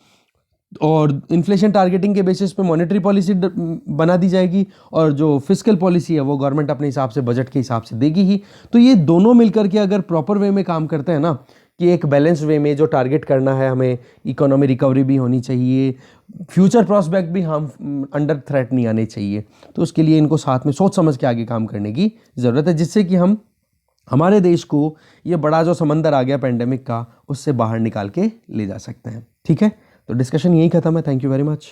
और इन्फ्लेशन टारगेटिंग के बेसिस पे मॉनेटरी पॉलिसी बना दी जाएगी, और जो फिस्कल पॉलिसी है वो गवर्नमेंट अपने हिसाब से बजट के हिसाब से देगी ही। तो ये दोनों मिलकर के अगर प्रॉपर वे में काम करते हैं ना, कि एक बैलेंस वे में जो टारगेट करना है हमें, इकोनॉमी रिकवरी भी होनी चाहिए, फ्यूचर प्रॉस्पेक्ट भी हम अंडर थ्रेट नहीं आने चाहिए, तो उसके लिए इनको साथ में सोच समझ के आगे काम करने की ज़रूरत है, जिससे कि हम हमारे देश को ये बड़ा जो समंदर आ गया पेंडेमिक का, उससे बाहर निकाल के ले जा सकते हैं। ठीक है, तो डिस्कशन यही खत्म है। Thank you very much.